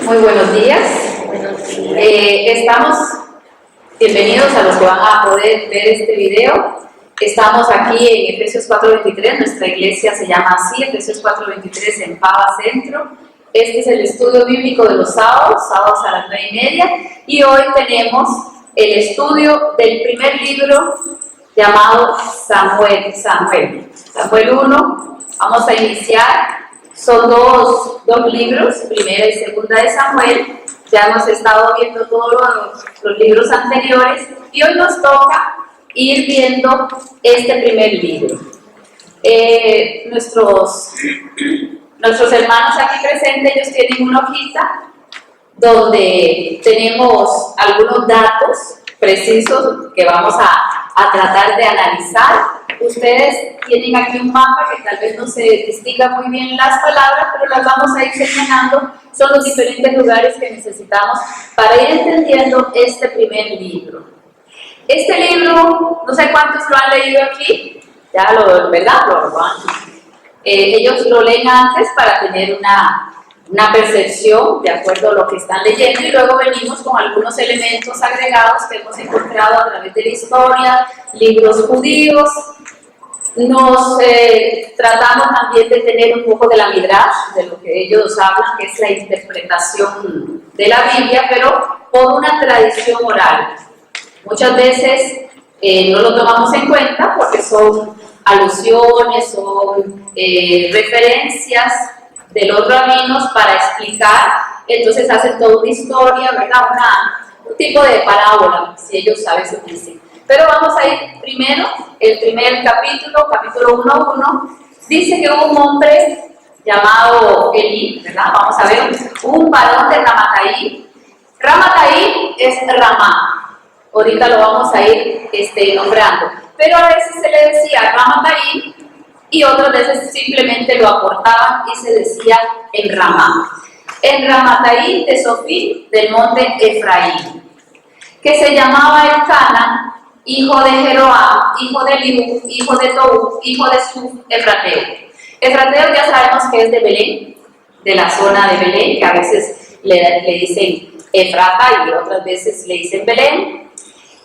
Muy buenos días. Estamos bienvenidos a los que van a poder ver este video. Estamos aquí en Efesios 4:23, nuestra iglesia se llama así, Efesios 4:23 en Pava Centro. Este es el estudio bíblico de los sábados a las 9:30, y hoy tenemos el estudio del primer libro llamado Samuel 1. Vamos a iniciar. Son dos libros, primera y segunda de Samuel. Ya hemos estado viendo todos los libros anteriores y hoy nos toca ir viendo este primer libro. Nuestros hermanos aquí presentes, ellos tienen una hojita donde tenemos algunos datos precisos que vamos a tratar de analizar. Ustedes tienen aquí un mapa que tal vez no se distinga muy bien las palabras, pero las vamos a ir señalando. Son los diferentes lugares que necesitamos para ir entendiendo este primer libro. Este libro, no sé cuántos lo han leído aquí, ya ¿verdad? Ellos lo leen antes para tener una percepción de acuerdo a lo que están leyendo, y luego venimos con algunos elementos agregados que hemos encontrado a través de la historia, libros judíos. Nos tratamos también de tener un poco de la Midrash, de lo que ellos hablan, que es la interpretación de la Biblia, pero por una tradición oral. Muchas veces no lo tomamos en cuenta porque son alusiones, son referencias de los rabinos para explicar. Entonces hacen toda una historia, ¿verdad? Un tipo de parábola, si ellos a veces dicen. Pero vamos a ir primero, el primer capítulo 1:1, dice que hubo un hombre llamado Elí, ¿verdad? Vamos a ver, un varón de Ramataí. Ramataí es Ramá, ahorita lo vamos a ir nombrando, pero a veces se le decía Ramataí y otras veces simplemente lo acortaban y se decía en Ramá. En Ramataí de Sofí, del monte Efraín, que se llamaba Elcana, hijo de Jeroam, hijo de Eliú, hijo de Tou, hijo de Suf, Efrateo. Efrateo ya sabemos que es de Belén, de la zona de Belén, que a veces le dicen Efrata y otras veces le dicen Belén.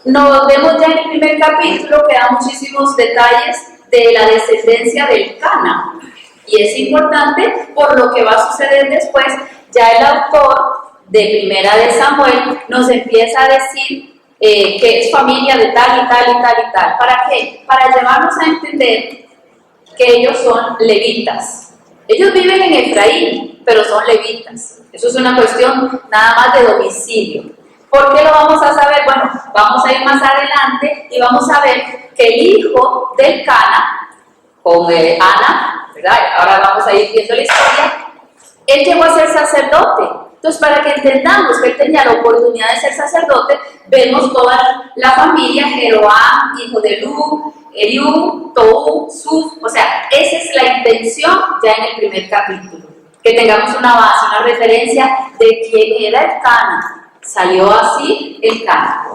Nos vemos ya en el primer capítulo que da muchísimos detalles de la descendencia del Cana, y es importante por lo que va a suceder después. Ya el autor de Primera de Samuel nos empieza a decir que es familia de tal y tal y tal y tal. ¿Para qué? Para llevarnos a entender que ellos son levitas. Ellos viven en Efraín, pero son levitas. Eso es una cuestión nada más de domicilio. ¿Por qué lo vamos a saber? Bueno, vamos a ir más adelante y vamos a ver que el hijo del Cana, con Ana, ¿verdad? Ahora vamos a ir viendo la historia. Él llegó a ser sacerdote. Entonces, para que entendamos que él tenía la oportunidad de ser sacerdote, vemos toda la familia: Jeroam, hijo de Eliú, Tou, Suf. O sea, esa es la intención ya en el primer capítulo. Que tengamos una base, una referencia de quién era el Cana. Salió así el Cana.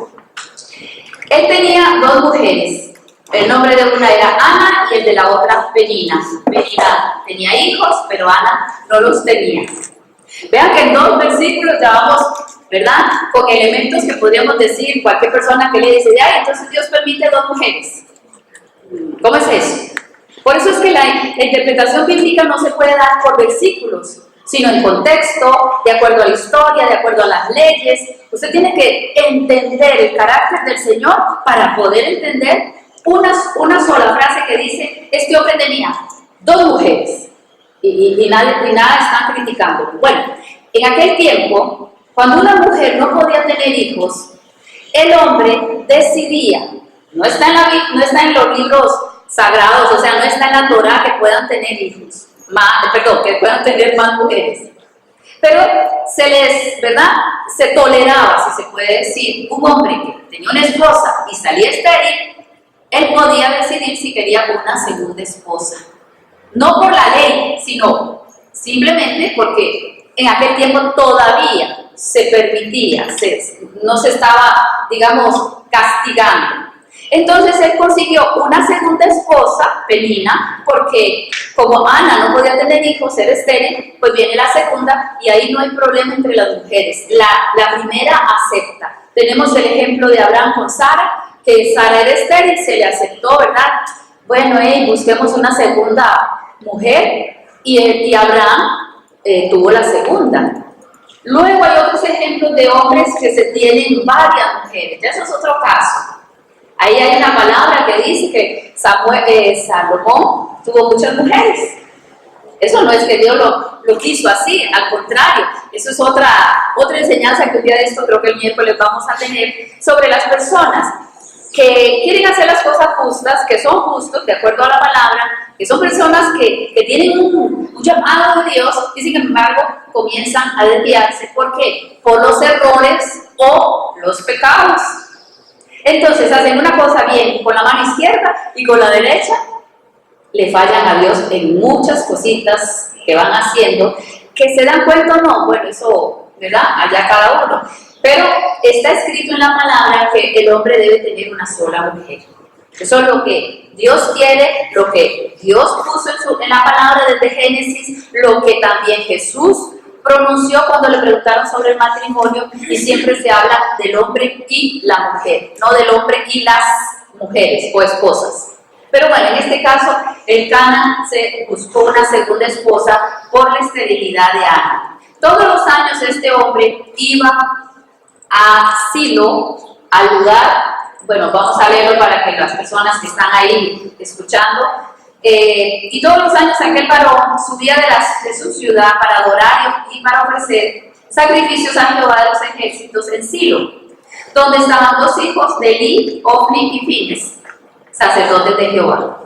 Él tenía dos mujeres. El nombre de una era Ana y el de la otra Penina. Penina tenía hijos, pero Ana no los tenía. Vean que en 2 versículos ya vamos, ¿verdad?, con elementos que podríamos decir cualquier persona que le dice, ay, entonces Dios permite 2 mujeres. ¿Cómo es eso? Por eso es que la interpretación bíblica no se puede dar por versículos, sino en contexto, de acuerdo a la historia, de acuerdo a las leyes. Usted tiene que entender el carácter del Señor para poder entender una sola frase que dice, este hombre tenía 2 mujeres. Y nada están criticando. Bueno, en aquel tiempo, cuando una mujer no podía tener hijos, el hombre decidía, no está en los libros sagrados, o sea, no está en la Torá que puedan tener hijos, que puedan tener más mujeres. Pero se toleraba, si se puede decir, un hombre que tenía una esposa y salía estéril, él podía decidir si quería una segunda esposa. No por la ley, sino simplemente porque en aquel tiempo todavía se permitía, no se estaba, digamos, castigando. Entonces él consiguió una segunda esposa, Penina, porque como Ana no podía tener hijos, era estéril, pues viene la segunda segunda y ahí no hay problema entre las mujeres. La primera acepta. Tenemos el ejemplo de Abraham con Sara, que Sara era estéril, se le aceptó, ¿verdad? Bueno, busquemos una segunda mujer y Abraham tuvo la segunda. Luego hay otros ejemplos de hombres que se tienen varias mujeres, ya eso es otro caso. Ahí hay una palabra que dice que Salomón tuvo muchas mujeres. Eso no es que Dios lo quiso así, al contrario, eso es otra enseñanza que un día de esto, creo que el miércoles vamos a tener, sobre las personas que quieren hacer las cosas justas, que son justos, de acuerdo a la palabra, que son personas que tienen un llamado de Dios y sin embargo comienzan a desviarse. ¿Por qué? Por los errores o los pecados. Entonces hacen una cosa bien con la mano izquierda y con la derecha le fallan a Dios en muchas cositas que van haciendo, que se dan cuenta o no, bueno, eso, ¿verdad? Allá cada uno. Pero está escrito en la palabra que el hombre debe tener una sola mujer. Eso es lo que Dios quiere, lo que Dios puso en la palabra desde Génesis, lo que también Jesús pronunció cuando le preguntaron sobre el matrimonio, y siempre se habla del hombre y la mujer, no del hombre y las mujeres o esposas. Pero bueno, en este caso, el Cana se buscó una segunda esposa por la esterilidad de Ana. Todos los años este hombre iba a Silo, al lugar, bueno, vamos a leerlo para que las personas que están ahí escuchando, y todos los años aquel varón subía de su ciudad para adorar y para ofrecer sacrificios a Jehová de los ejércitos en Silo, donde estaban dos hijos de Eli, Ofni y Fines, sacerdotes de Jehová.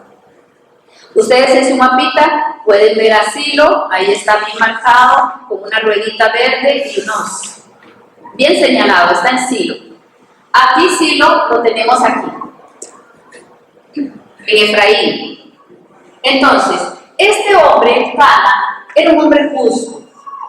Ustedes en su mapita pueden ver a Silo, ahí está bien marcado, con una ruedita verde y unos bien señalado, está en Silo. Aquí Silo lo tenemos aquí, en Efraín. Entonces, este hombre, Cana, era un hombre justo.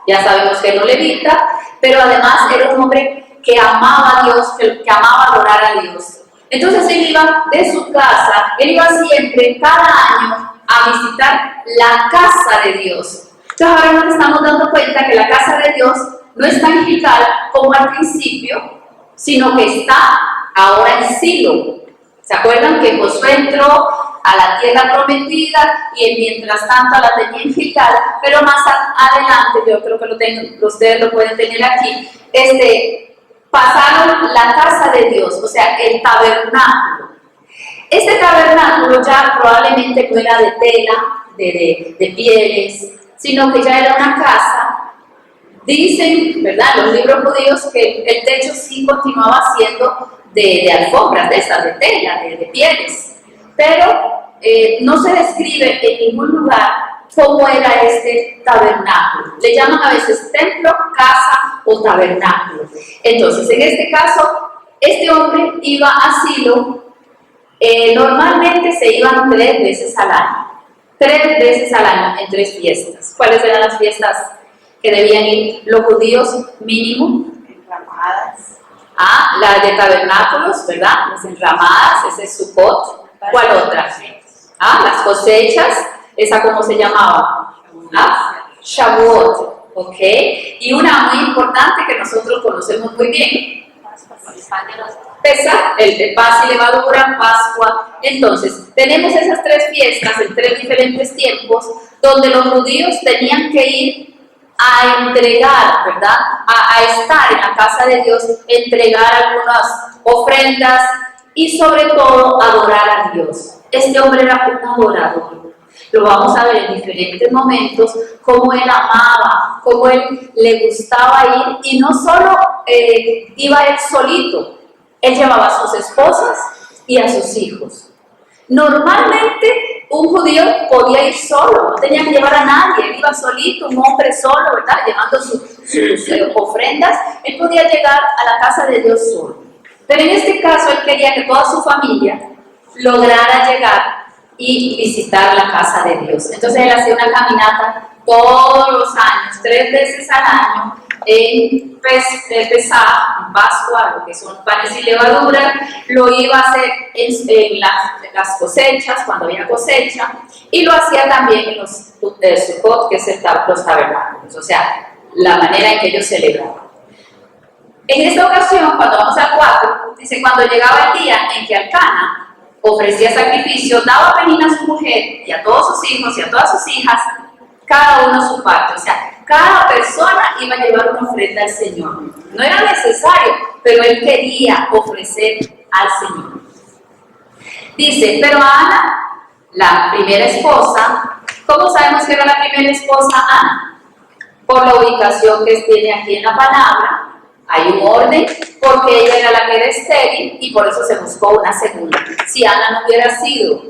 Ya sabemos que no levita, pero además era un hombre que amaba a Dios, que amaba adorar a Dios. Entonces él iba de su casa, él iba siempre, cada año, a visitar la casa de Dios. Entonces ahora nos estamos dando cuenta que la casa de Dios no es tan angelical como al principio, sino que está ahora en Silo. ¿Se acuerdan que Josué entró a la tierra prometida y mientras tanto la tenía angelical? Pero más adelante, yo creo que ustedes lo pueden tener aquí, pasaron la casa de Dios, o sea, el tabernáculo. Este tabernáculo ya probablemente no era de tela, de pieles, sino que ya era una casa. Dicen, ¿verdad?, los libros judíos que el techo sí continuaba siendo de alfombras, de estas, de tela, de pieles, pero no se describe en ningún lugar cómo era este tabernáculo. Le llaman a veces templo, casa o tabernáculo. Entonces, en este caso, este hombre iba a Silo, normalmente se iban 3 veces al año. 3 veces al año en 3 fiestas. ¿Cuáles eran las fiestas que debían ir los judíos mínimo? Enramadas. Las de tabernáculos, ¿verdad? Las enramadas, ese es Sukkot. ¿Cuál otra? Las cosechas, ¿esa cómo se llamaba? Shavuot, ¿ok? Y una muy importante que nosotros conocemos muy bien. Pesaj, el paz y levadura, Pascua. Entonces, tenemos esas 3 fiestas en 3 diferentes tiempos, donde los judíos tenían que ir a entregar, ¿verdad? A estar en la casa de Dios, entregar algunas ofrendas y sobre todo adorar a Dios. Este hombre era un adorador. Lo vamos a ver en diferentes momentos, cómo él amaba, cómo él le gustaba ir, y no solo iba él solito, él llevaba a sus esposas y a sus hijos. Normalmente un judío podía ir solo, no tenía que llevar a nadie, él iba solito, un hombre solo, ¿verdad?, llevando sus ofrendas, él podía llegar a la casa de Dios solo. Pero en este caso él quería que toda su familia lograra llegar y visitar la casa de Dios. Entonces él hacía una caminata todos los años, 3 veces al año, en Pesaj, en Pascua, lo que son panes y levadura. Lo iba a hacer en las cosechas, cuando había cosecha, y lo hacía también en los Sukkot, que es los tabernáculos. O sea, la manera en que ellos celebraban. En esta ocasión, cuando vamos al 4, dice, cuando llegaba el día en que Elcana ofrecía sacrificio, daba a Penina a su mujer y a todos sus hijos y a todas sus hijas, cada uno su parte. O sea, cada persona iba a llevar una ofrenda al Señor. No era necesario, pero él quería ofrecer al Señor. Dice, pero Ana, la primera esposa, ¿cómo sabemos que era la primera esposa Ana? Por la ubicación que tiene aquí en la palabra. Hay un orden, porque ella era la que era estéril y por eso se buscó una segunda. Si Ana no hubiera sido,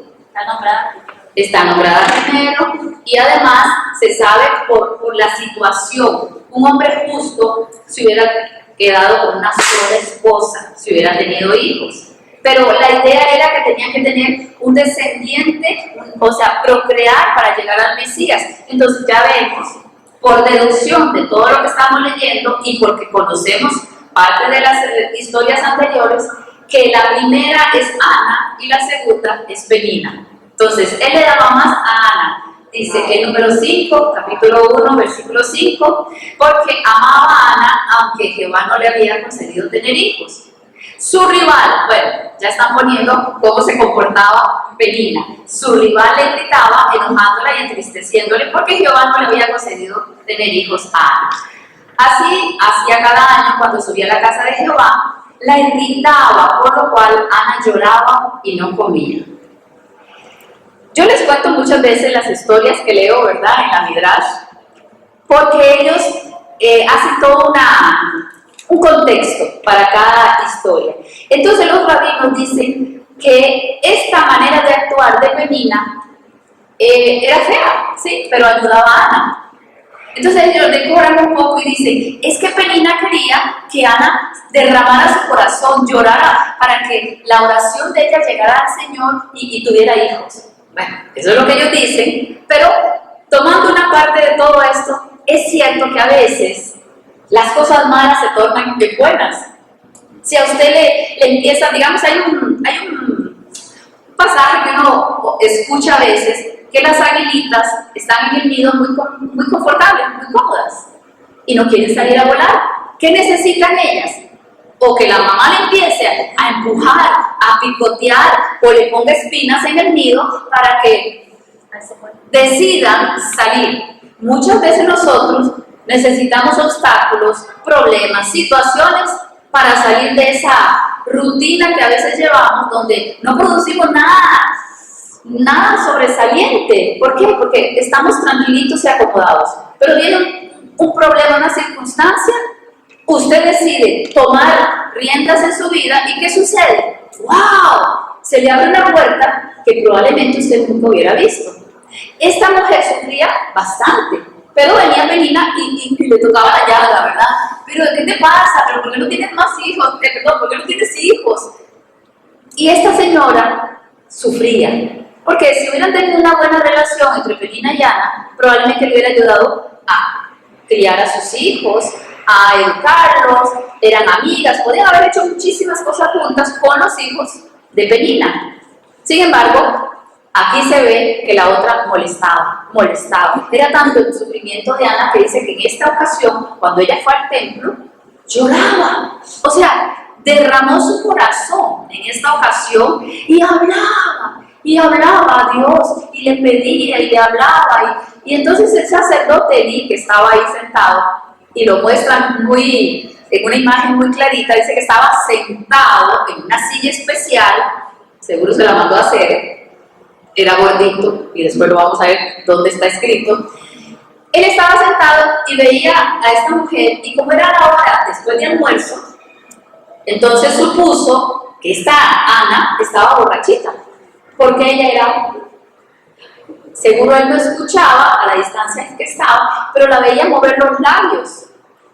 está nombrada primero, y además se sabe por la situación. Un hombre justo se hubiera quedado con una sola esposa, si hubiera tenido hijos. Pero la idea era que tenían que tener un descendiente, o sea, procrear para llegar al Mesías. Entonces ya vemos, por deducción de todo lo que estamos leyendo y porque conocemos parte de las historias anteriores, que la primera es Ana y la segunda es Penina. Entonces, él le daba más a Ana. Dice el número 5, capítulo 1, versículo 5, porque amaba a Ana, aunque Jehová no le había concedido tener hijos. Su rival, bueno, ya están poniendo cómo se comportaba Penina. Su rival le gritaba, enojándola y entristeciéndole, porque Jehová no le había concedido tener hijos a Ana. Así hacía cada año cuando subía a la casa de Jehová, la irritaba, por lo cual Ana lloraba y no comía. Yo les cuento muchas veces las historias que leo, ¿verdad?, en la Midrash, porque ellos hacen todo un contexto para cada historia. Entonces los rabinos dicen que esta manera de actuar de Penina era fea, ¿sí?, pero ayudaba a Ana. Entonces ellos decoran un poco y dicen, es que Penina quería que Ana derramara su corazón, llorara, para que la oración de ella llegara al Señor y tuviera hijos. Bueno, eso es lo que ellos dicen, pero tomando una parte de todo esto, es cierto que a veces las cosas malas se tornan bien buenas. Si a usted le empieza, digamos, hay un pasaje que uno escucha a veces, que las aguilitas están en el nido muy confortables, muy cómodas, y no quieren salir a volar. ¿Qué necesitan ellas? O que la mamá le empiece a empujar, a picotear, o le ponga espinas en el nido para que decidan salir. Muchas veces nosotros necesitamos obstáculos, problemas, situaciones para salir de esa rutina que a veces llevamos, donde no producimos nada sobresaliente. ¿Por qué? Porque estamos tranquilitos y acomodados. Pero viene un problema, una circunstancia, usted decide tomar riendas en su vida y ¿qué sucede? ¡Wow! Se le abre una puerta que probablemente usted nunca hubiera visto. Esta mujer sufría bastante, pero venía Penina y le tocaba la llaga, ¿verdad? Pero ¿qué te pasa? ¿Pero por qué no tienes más hijos? Perdón, ¿por qué no tienes hijos? Y esta señora sufría, porque si hubieran tenido una buena relación entre Penina y Ana, probablemente le hubiera ayudado a criar a sus hijos, a educarlos, eran amigas, podían haber hecho muchísimas cosas juntas con los hijos de Penina. Sin embargo, aquí se ve que la otra molestaba. Era tanto el sufrimiento de Ana que dice que en esta ocasión, cuando ella fue al templo, lloraba. O sea, derramó su corazón en esta ocasión y hablaba a Dios y le pedía y le hablaba. Y entonces el sacerdote Elí, que estaba ahí sentado, y lo muestran en una imagen muy clarita, dice que estaba sentado en una silla especial, seguro se la mandó a hacer, era gordito, y después lo vamos a ver dónde está escrito. Él estaba sentado y veía a esta mujer, y como era la hora después de almuerzo, entonces supuso que esta Ana estaba borrachita, porque ella era, seguro él no escuchaba a la distancia en que estaba, pero la veía mover los labios.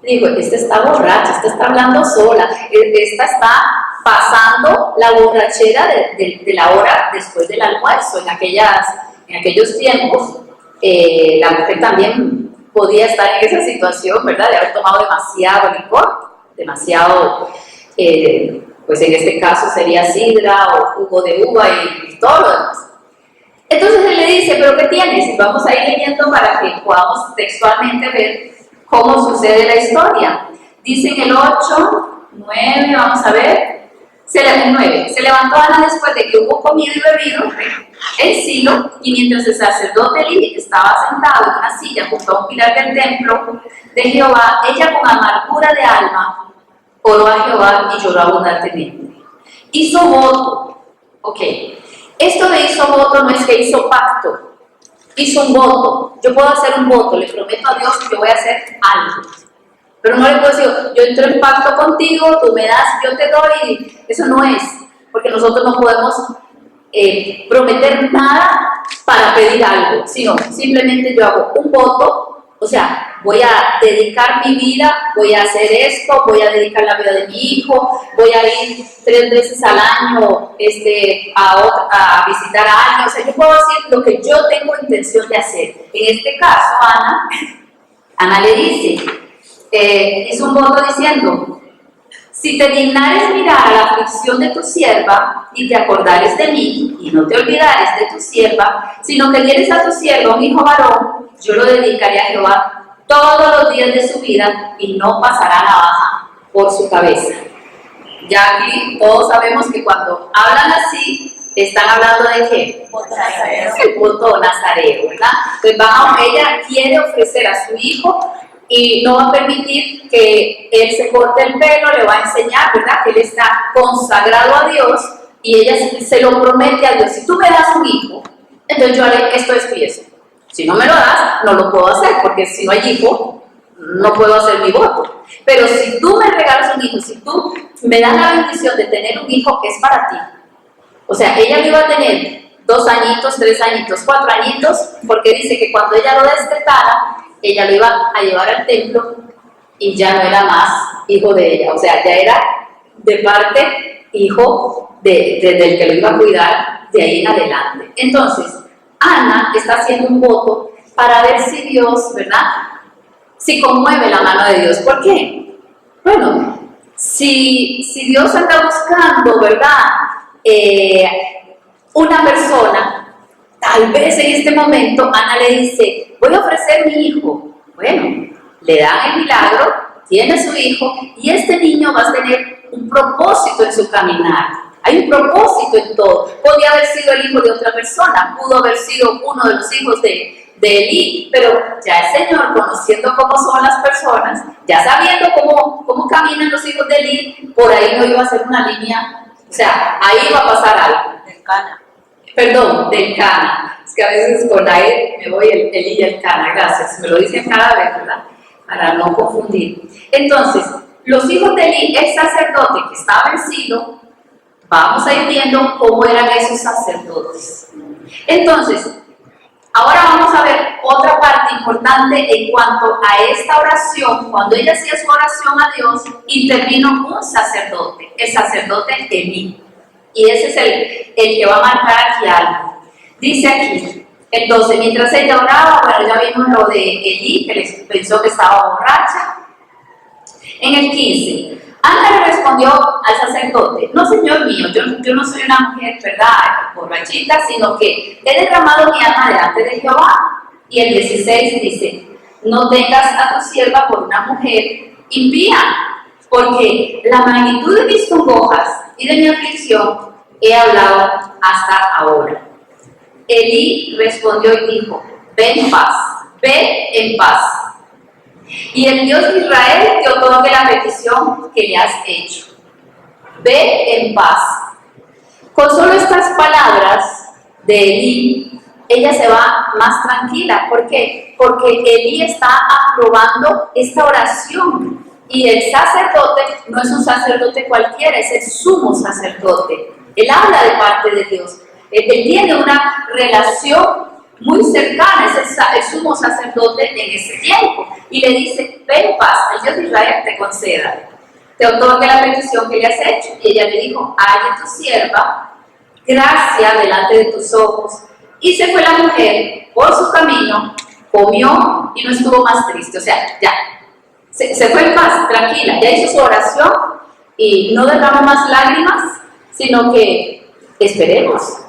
Digo, esta está borracha, esta está hablando sola, esta está pasando la borrachera de la hora después del almuerzo. En aquellos tiempos, la mujer también podía estar en esa situación, ¿verdad?, de haber tomado demasiado licor, pues en este caso sería sidra o jugo de uva y todo lo demás. Entonces él le dice, ¿pero qué tienes? Y vamos a ir leyendo para que podamos textualmente ver cómo sucede la historia. Dice en el 8, 9, vamos a ver. El 9. Se levantó Ana después de que hubo comido y bebido en Silo, y mientras el sacerdote Elí estaba sentado en una silla junto a un pilar del templo de Jehová, ella con amargura de alma oró a Jehová y lloró abundantemente. Hizo voto. Ok. Esto de hizo voto no es que hizo pacto. Hizo un voto. Yo puedo hacer un voto, le prometo a Dios que yo voy a hacer algo. Pero no le puedo decir, yo entro en pacto contigo, tú me das, yo te doy. Eso no es, porque nosotros no podemos prometer nada para pedir algo, sino simplemente yo hago un voto, o sea, voy a dedicar mi vida, voy a hacer esto, voy a dedicar la vida de mi hijo, voy a ir 3 veces al año a visitar a alguien. O sea, yo puedo decir lo que yo tengo intención de hacer. En este caso, Ana le dice, hizo un voto diciendo: si te dignares mirar a la aflicción de tu sierva y te acordares de mí y no te olvidares de tu sierva, sino que dieres a tu sierva un hijo varón, yo lo dedicaré a Jehová todos los días de su vida y no pasará navaja por su cabeza. Ya aquí todos sabemos que cuando hablan así, están hablando de ¿qué? El voto nazareo, ¿verdad? Entonces ella quiere ofrecer a su hijo y no va a permitir que él se corte el pelo, le va a enseñar, ¿verdad?, que él está consagrado a Dios, y ella se lo promete a Dios: si tú me das un hijo, entonces yo haré esto, esto y esto. Si no me lo das, no lo puedo hacer, porque si no hay hijo, no puedo hacer mi voto. Pero si tú me regalas un hijo, si tú me das la bendición de tener un hijo, es para ti. O sea, ella lo iba a tener 2 añitos, 3 añitos, 4 añitos, porque dice que cuando ella lo destetara, ella lo iba a llevar al templo y ya no era más hijo de ella, o sea, ya era de parte hijo del que lo iba a cuidar de ahí en adelante. Entonces, Ana está haciendo un voto para ver si Dios, ¿verdad?, si conmueve la mano de Dios. ¿Por qué? Bueno, si Dios anda buscando, ¿verdad?, una persona, tal vez en este momento Ana le dice: voy a ofrecer mi hijo. Bueno, le dan el milagro, tiene su hijo, y este niño va a tener un propósito en su caminar. Hay un propósito en todo. Podía haber sido el hijo de otra persona, pudo haber sido uno de los hijos de Elí, pero ya el Señor, conociendo cómo son las personas, ya sabiendo cómo caminan los hijos de Elí, por ahí no iba a ser una línea, o sea, ahí iba a pasar algo. Del Cana. Es que a veces con la me voy el Elí y el Cana, gracias. Me lo dicen cada vez, ¿verdad?, para no confundir. Entonces, los hijos de Elí, el sacerdote que estaba vencido, vamos a ir viendo cómo eran esos sacerdotes. Entonces, ahora vamos a ver otra parte importante en cuanto a esta oración. Cuando ella hacía su oración a Dios, intervino un sacerdote, el sacerdote Elí. Y ese es el que va a marcar aquí algo. Dice aquí, entonces, mientras ella oraba, bueno, ya vimos lo de Elí, que les pensó que estaba borracha. En el 15, Ana le respondió al sacerdote: no, señor mío, yo no soy una mujer, ¿verdad?, borrachita, sino que he derramado mi alma delante de Jehová. Y el 16 dice: no tengas a tu sierva por una mujer impía, porque la magnitud de mis congojas y de mi aflicción he hablado hasta ahora. Elí respondió y dijo: ve en paz, ve en paz. Y el Dios de Israel te otorgue la petición que le has hecho. Ve en paz. Con solo estas palabras de Elí, ella se va más tranquila. ¿Por qué? Porque Elí está aprobando esta oración. Y el sacerdote no es un sacerdote cualquiera, es el sumo sacerdote. Él habla de parte de Dios. Él tiene una relación muy cercana, es el sumo sacerdote en ese tiempo. Y le dice: ven en paz, el Dios de Israel te conceda, te otorgue la petición que le has hecho. Y ella le dijo: halle tu sierva gracia delante de tus ojos. Y se fue la mujer por su camino, comió y no estuvo más triste. O sea, ya. Se fue en paz, tranquila, ya hizo su oración y no derramó más lágrimas, sino que esperemos.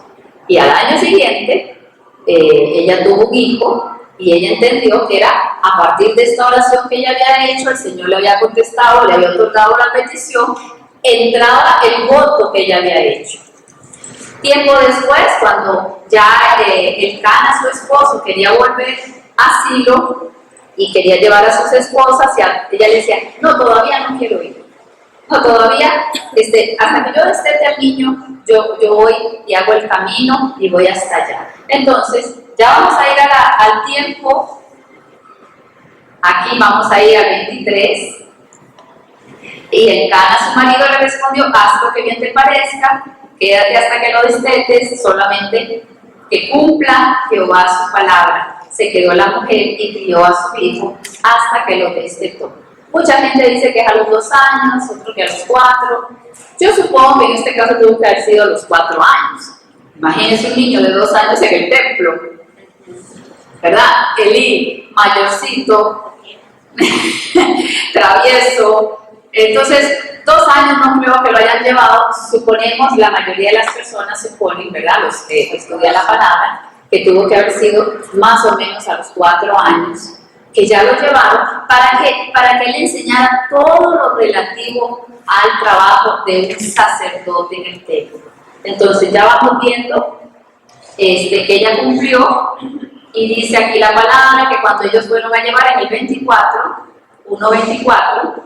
Y al año siguiente, ella tuvo un hijo Y ella entendió que era a partir de esta oración que ella había hecho, el Señor le había contestado, le había otorgado la petición, entraba el voto que ella había hecho. Tiempo después, cuando ya Elcana, su esposo, quería volver a Silo y quería llevar a sus esposas, y ella le decía, no, todavía no quiero ir. No, todavía, hasta que yo destete al niño, yo voy y hago el camino y voy hasta allá. Entonces, ya vamos a ir al tiempo, aquí vamos a ir al 23, y Elcana, su marido, le respondió, haz lo que bien te parezca, quédate hasta que lo destetes, solamente que cumpla Jehová su palabra. Se quedó la mujer y crió a su hijo hasta que lo destetó. Mucha gente dice que es a los 2 años, otros que a los 4. Yo supongo que en este caso tuvo que haber sido a los 4 años. Imagínense un niño de 2 años en el templo, ¿verdad? Elí, mayorcito, travieso. Entonces, 2 años no creo que lo hayan llevado. Suponemos, la mayoría de las personas suponen, ¿verdad? Los que estudian la palabra, que tuvo que haber sido más o menos a los 4 años, que ya lo llevaron para que él enseñara todo lo relativo al trabajo de un sacerdote en el templo. Entonces ya vamos viendo que ella cumplió, y dice aquí la palabra que cuando ellos fueron a llevar en el 24, 1:24,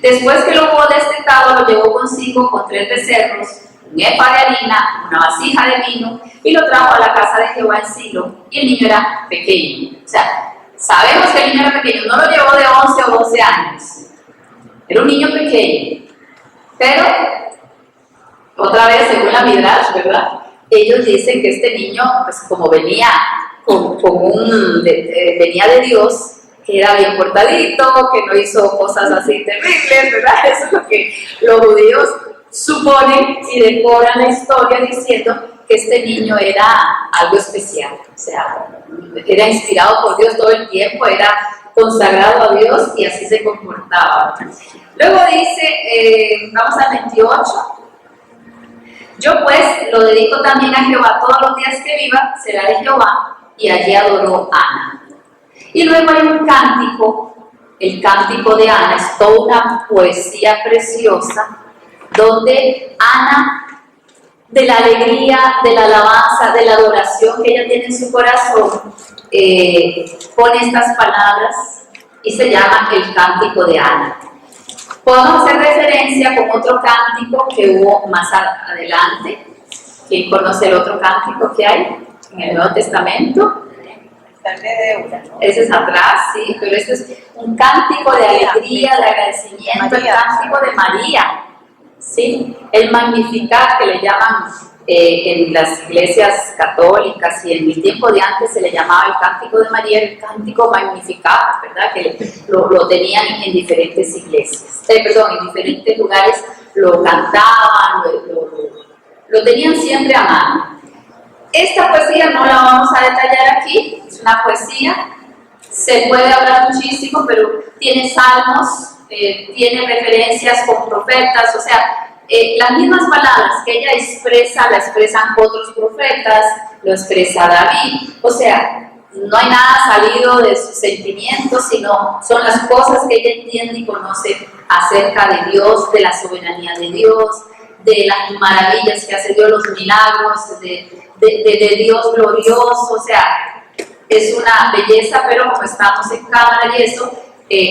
después que lo hubo destetado, lo llevó consigo con 3 becerros, un efa de harina, una vasija de vino, y lo trajo a la casa de Jehová en Silo, y el niño era pequeño. O sea, sabemos que el niño era pequeño, no lo llevó de 11 o 12 años, era un niño pequeño, pero otra vez, según la Midrash, ¿verdad? Ellos dicen que este niño, pues como venía venía de Dios, que era bien portadito, que no hizo cosas así terribles, ¿verdad? Eso es lo que los judíos suponen y decoran la historia diciendo que este niño era algo especial, o sea, era inspirado por Dios todo el tiempo, era consagrado a Dios y así se comportaba. Luego dice, vamos al 28, yo pues lo dedico también a Jehová, todos los días que viva será de Jehová, y allí adoró Ana. Y luego hay un cántico, el cántico de Ana, es toda una poesía preciosa, donde Ana, de la alegría, de la alabanza, de la adoración que ella tiene en su corazón, pone estas palabras y se llama el cántico de Ana. Podemos hacer referencia con otro cántico que hubo más adelante. ¿Quién conoce el otro cántico que hay en el Nuevo Testamento? Ese es atrás, sí, pero este es un cántico de alegría, de agradecimiento, el cántico de María, ¿sí? El Magnificat, que le llaman en las iglesias católicas, y en el tiempo de antes se le llamaba el cántico de María, el cántico Magnificat, ¿verdad? Que lo tenían en diferentes iglesias, en diferentes lugares lo cantaban, lo tenían siempre a mano. Esta poesía no la vamos a detallar aquí, es una poesía, se puede hablar muchísimo, pero tiene salmos, tiene referencias con profetas, o sea, las mismas palabras que ella expresa, la expresan otros profetas, lo expresa David, o sea, no hay nada salido de sus sentimientos, sino son las cosas que ella entiende y conoce acerca de Dios, de la soberanía de Dios, de las maravillas que hace Dios, los milagros, de Dios glorioso, o sea, es una belleza, pero como estamos en cámara y eso,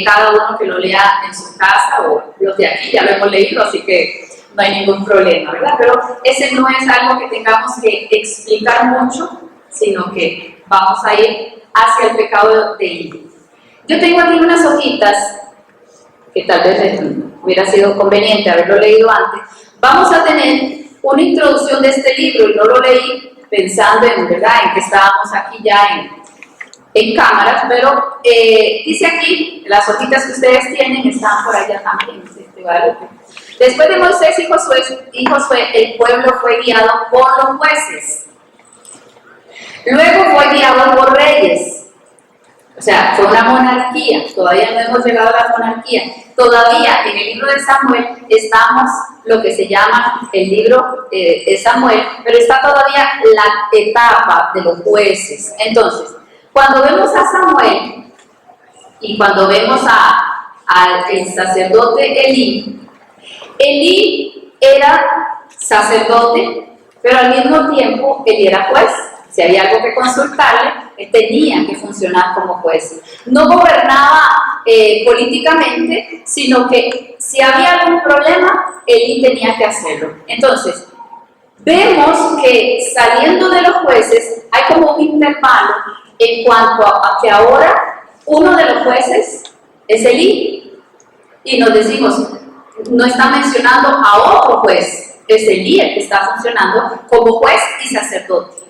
cada uno que lo lea en su casa, o los de aquí ya lo hemos leído, así que no hay ningún problema, ¿verdad? Pero ese no es algo que tengamos que explicar mucho, sino que vamos a ir hacia el pecado de Eli. Yo tengo aquí unas hojitas, que tal vez hubiera sido conveniente haberlo leído antes. Vamos a tener una introducción de este libro, y no lo leí pensando en, ¿verdad?, en que estábamos aquí ya en cámaras, pero dice aquí, las hojitas que ustedes tienen están por allá también, Después de Moisés y Josué, el pueblo fue guiado por los jueces. Luego fue guiado por reyes. O sea, fue una monarquía. Todavía no hemos llegado a la monarquía. Todavía en el libro de Samuel estamos lo que se llama el libro de Samuel, pero está todavía la etapa de los jueces. Entonces, Cuando vemos a Samuel y cuando vemos al sacerdote Elí era sacerdote, pero al mismo tiempo él era juez. Si había algo que consultarle, él tenía que funcionar como juez. No gobernaba políticamente, sino que si había algún problema, Elí tenía que hacerlo. Entonces, vemos que saliendo de los jueces hay como un intervalo en cuanto a que ahora uno de los jueces es Elí. Y nos decimos, no está mencionando a otro juez, es Elí el que está funcionando como juez y sacerdote.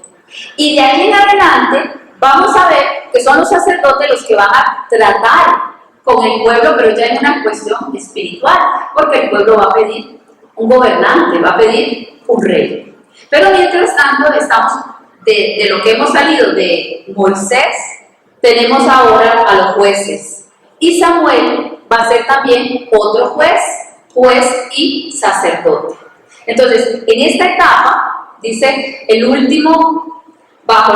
Y de aquí en adelante vamos a ver que son los sacerdotes los que van a tratar con el pueblo, pero ya en una cuestión espiritual, porque el pueblo va a pedir un gobernante, va a pedir un rey. Pero mientras tanto estamos de lo que hemos salido de Moisés, tenemos ahora a los jueces. Y Samuel va a ser también otro juez y sacerdote. Entonces, en esta etapa, dice el último bajo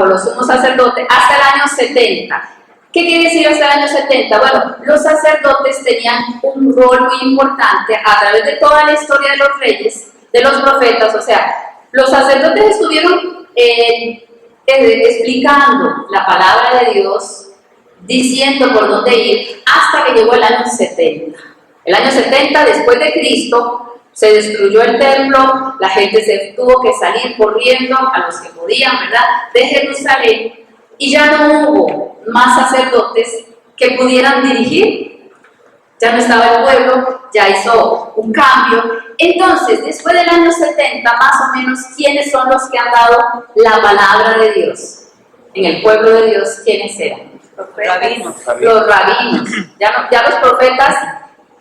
los sumos sacerdotes hasta el año 70. ¿Qué quiere decir hasta el año 70? Bueno, los sacerdotes tenían un rol muy importante a través de toda la historia de los reyes, de los profetas, o sea, los sacerdotes estuvieron explicando la palabra de Dios, diciendo por dónde ir, hasta que llegó el año 70. El año 70 después de Cristo, se destruyó el templo, la gente se tuvo que salir corriendo, a los que podían, ¿verdad?, de Jerusalén, y ya no hubo más sacerdotes que pudieran dirigir. Ya no estaba el pueblo, ya hizo un cambio. Entonces, después del año 70, más o menos, ¿quiénes son los que han dado la palabra de Dios? En el pueblo de Dios, ¿quiénes eran? Los rabinos. Ya los profetas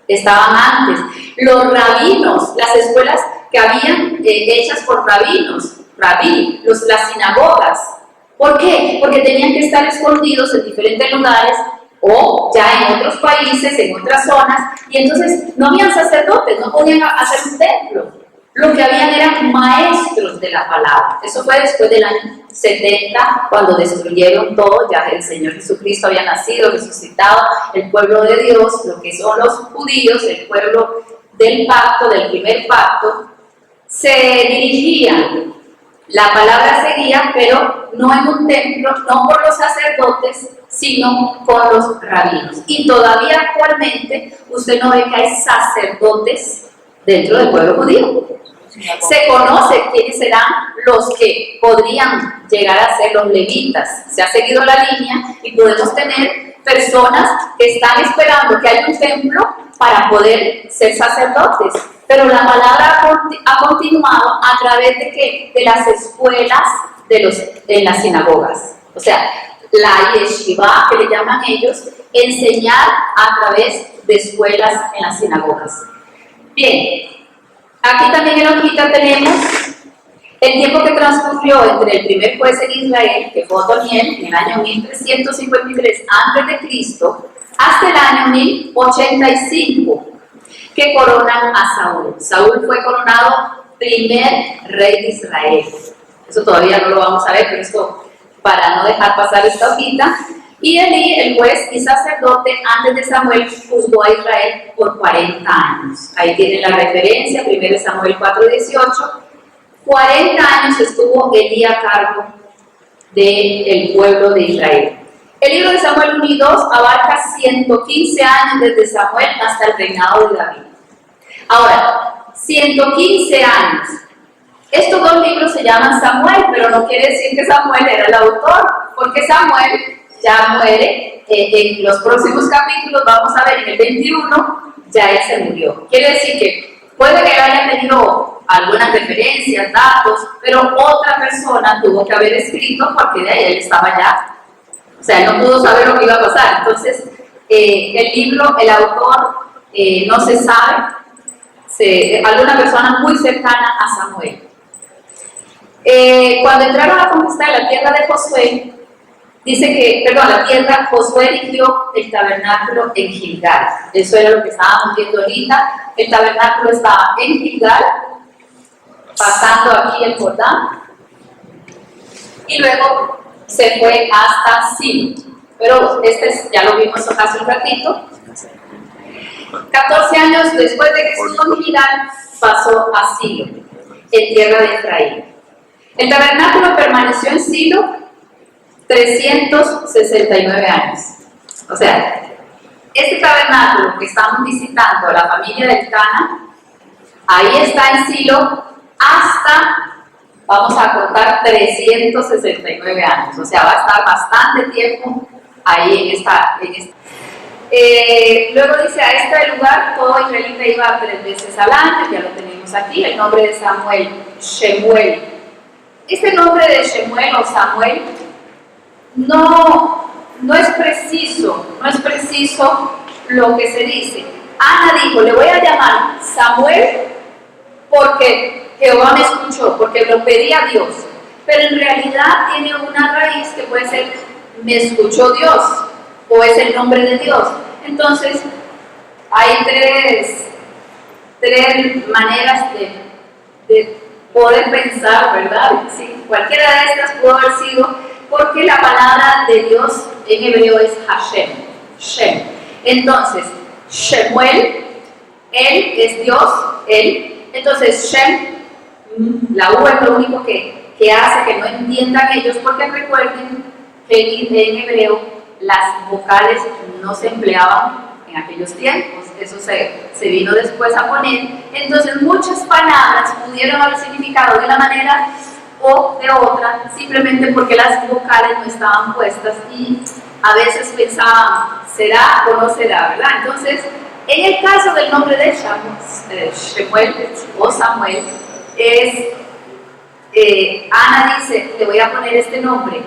estaban antes. Los rabinos, las escuelas que habían hechas por rabinos, las sinagogas. ¿Por qué? Porque tenían que estar escondidos en diferentes lugares o ya en otros países, en otras zonas, y entonces no habían sacerdotes, no podían hacer un templo. Lo que habían eran maestros de la palabra. Eso fue después del año 70, cuando destruyeron todo, ya el Señor Jesucristo había nacido, resucitado, el pueblo de Dios, lo que son los judíos, el pueblo del pacto, del primer pacto, se dirigían. La palabra seguía, pero no en un templo, no por los sacerdotes, sino por los rabinos. Y todavía actualmente usted no ve que hay sacerdotes dentro del pueblo judío. Se conoce quiénes serán los que podrían llegar a ser los levitas. Se ha seguido la línea y podemos tener personas que están esperando que haya un templo para poder ser sacerdotes. Pero la palabra ha continuado a través de ¿qué? De las escuelas en las sinagogas. O sea, la yeshiva, que le llaman ellos, enseñar a través de escuelas en las sinagogas. Bien, aquí también en la hojita tenemos el tiempo que transcurrió entre el primer juez en Israel, que fue Otoniel, en el año 1353 a.C., hasta el año 1085, que coronan a Saúl. Saúl fue coronado primer rey de Israel. Eso todavía no lo vamos a ver, pero esto para no dejar pasar esta hojita. Y Elí, el juez y sacerdote, antes de Samuel, juzgó a Israel por 40 años. Ahí tienen la referencia, 1 Samuel 4:18. 40 años estuvo Elí a cargo del pueblo de Israel. El libro de Samuel 1 y 2 abarca 115 años desde Samuel hasta el reinado de David. Ahora, 115 años. Estos dos libros se llaman Samuel, pero no quiere decir que Samuel era el autor, porque Samuel ya muere. En los próximos capítulos vamos a ver en el 21, ya él se murió. Quiere decir que puede que él haya tenido algunas referencias, datos, pero otra persona tuvo que haber escrito porque de ahí él estaba ya. O sea, él no pudo saber lo que iba a pasar. Entonces, el libro, el autor, no se sabe. Alguna persona muy cercana a Samuel. Cuando entraron a conquistar la tierra de Josué, dice que, la tierra, Josué eligió el tabernáculo en Gilgal. Eso era lo que estábamos viendo ahorita. El tabernáculo estaba en Gilgal, pasando aquí el Jordán. Y luego se fue hasta Silo. Pero ya lo vimos hace un ratito. 14 años después de que estuvo en Gilgal, pasó a Silo, en tierra de Efraín. El tabernáculo permaneció en Silo 369 años. O sea, este tabernáculo que estamos visitando, la familia del Cana, ahí está en Silo hasta, vamos a contar, 369 años. O sea, va a estar bastante tiempo ahí en esta. Luego dice, a este lugar todo israelita iba 3 veces al año, ya lo tenemos aquí, el nombre de Samuel, Shemuel. Este nombre de Shemuel o Samuel no es preciso lo que se dice. Ana dijo, le voy a llamar Samuel porque Jehová me escuchó, porque lo pedí a Dios. Pero en realidad tiene una raíz que puede ser, me escuchó Dios, o es el nombre de Dios. Entonces, hay tres maneras de poder pensar, ¿verdad? Sí, cualquiera de estas pudo haber sido, porque la palabra de Dios en hebreo es Hashem, Shem. Entonces, Shemuel, él es Dios, él. Entonces, Shem, la U es lo único que hace que no entiendan ellos, porque recuerden que en hebreo las vocales no se empleaban en aquellos tiempos, eso se vino después a poner. Entonces muchas palabras pudieron haber significado de una manera o de otra, simplemente porque las vocales no estaban puestas y a veces pensaban, ¿será o no será? ¿Verdad? Entonces, en el caso del nombre de Shemuel o Samuel, Ana dice, le voy a poner este nombre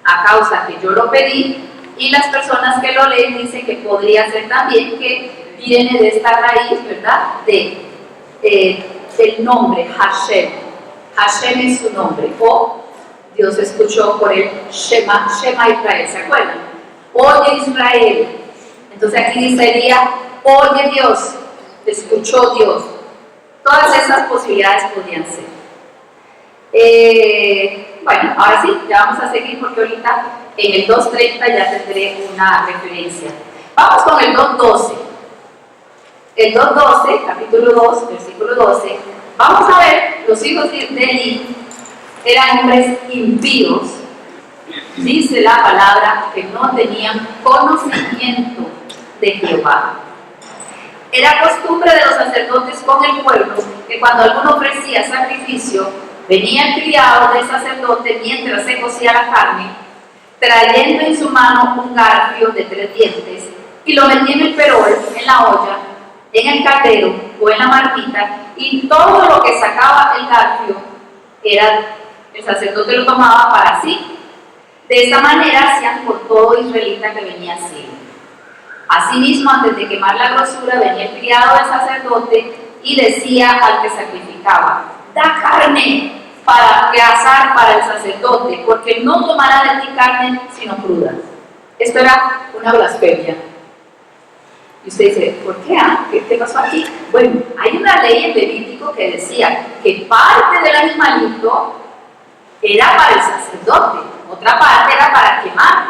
a causa que yo lo pedí, y las personas que lo leen dicen que podría ser también que viene de esta raíz, ¿verdad? Del nombre Hashem. Hashem es su nombre, o Dios escuchó por él Shema Israel, ¿se acuerdan? Oye Israel. Entonces aquí diría, oye Dios, escuchó Dios. Todas esas posibilidades podrían ser. Bueno, ahora sí, ya vamos a seguir porque ahorita en el 2.30 ya tendré una referencia. Vamos con el 2.12. El 2.12, capítulo 2, versículo 12. Vamos a ver, los hijos de Eli eran hombres impíos. Dice la palabra que no tenían conocimiento de Jehová. Era costumbre de los sacerdotes con el pueblo que cuando alguno ofrecía sacrificio, venía el criado del sacerdote mientras se cocía la carne, trayendo en su mano un garfio de 3 dientes, y lo metía en el perol, en la olla, en el caldero o en la marmita, y todo lo que sacaba el garfio, el sacerdote lo tomaba para sí. De esta manera hacían por todo israelita que venía así. Asimismo, antes de quemar la grosura, venía el criado del sacerdote y decía al que sacrificaba, da carne para asar para el sacerdote, porque no tomará de ti carne sino cruda. Esto era una blasfemia. Y usted dice, ¿por qué? ¿Qué pasó aquí? Bueno, hay una ley en Levítico que decía que parte del animalito era para el sacerdote, otra parte era para quemar,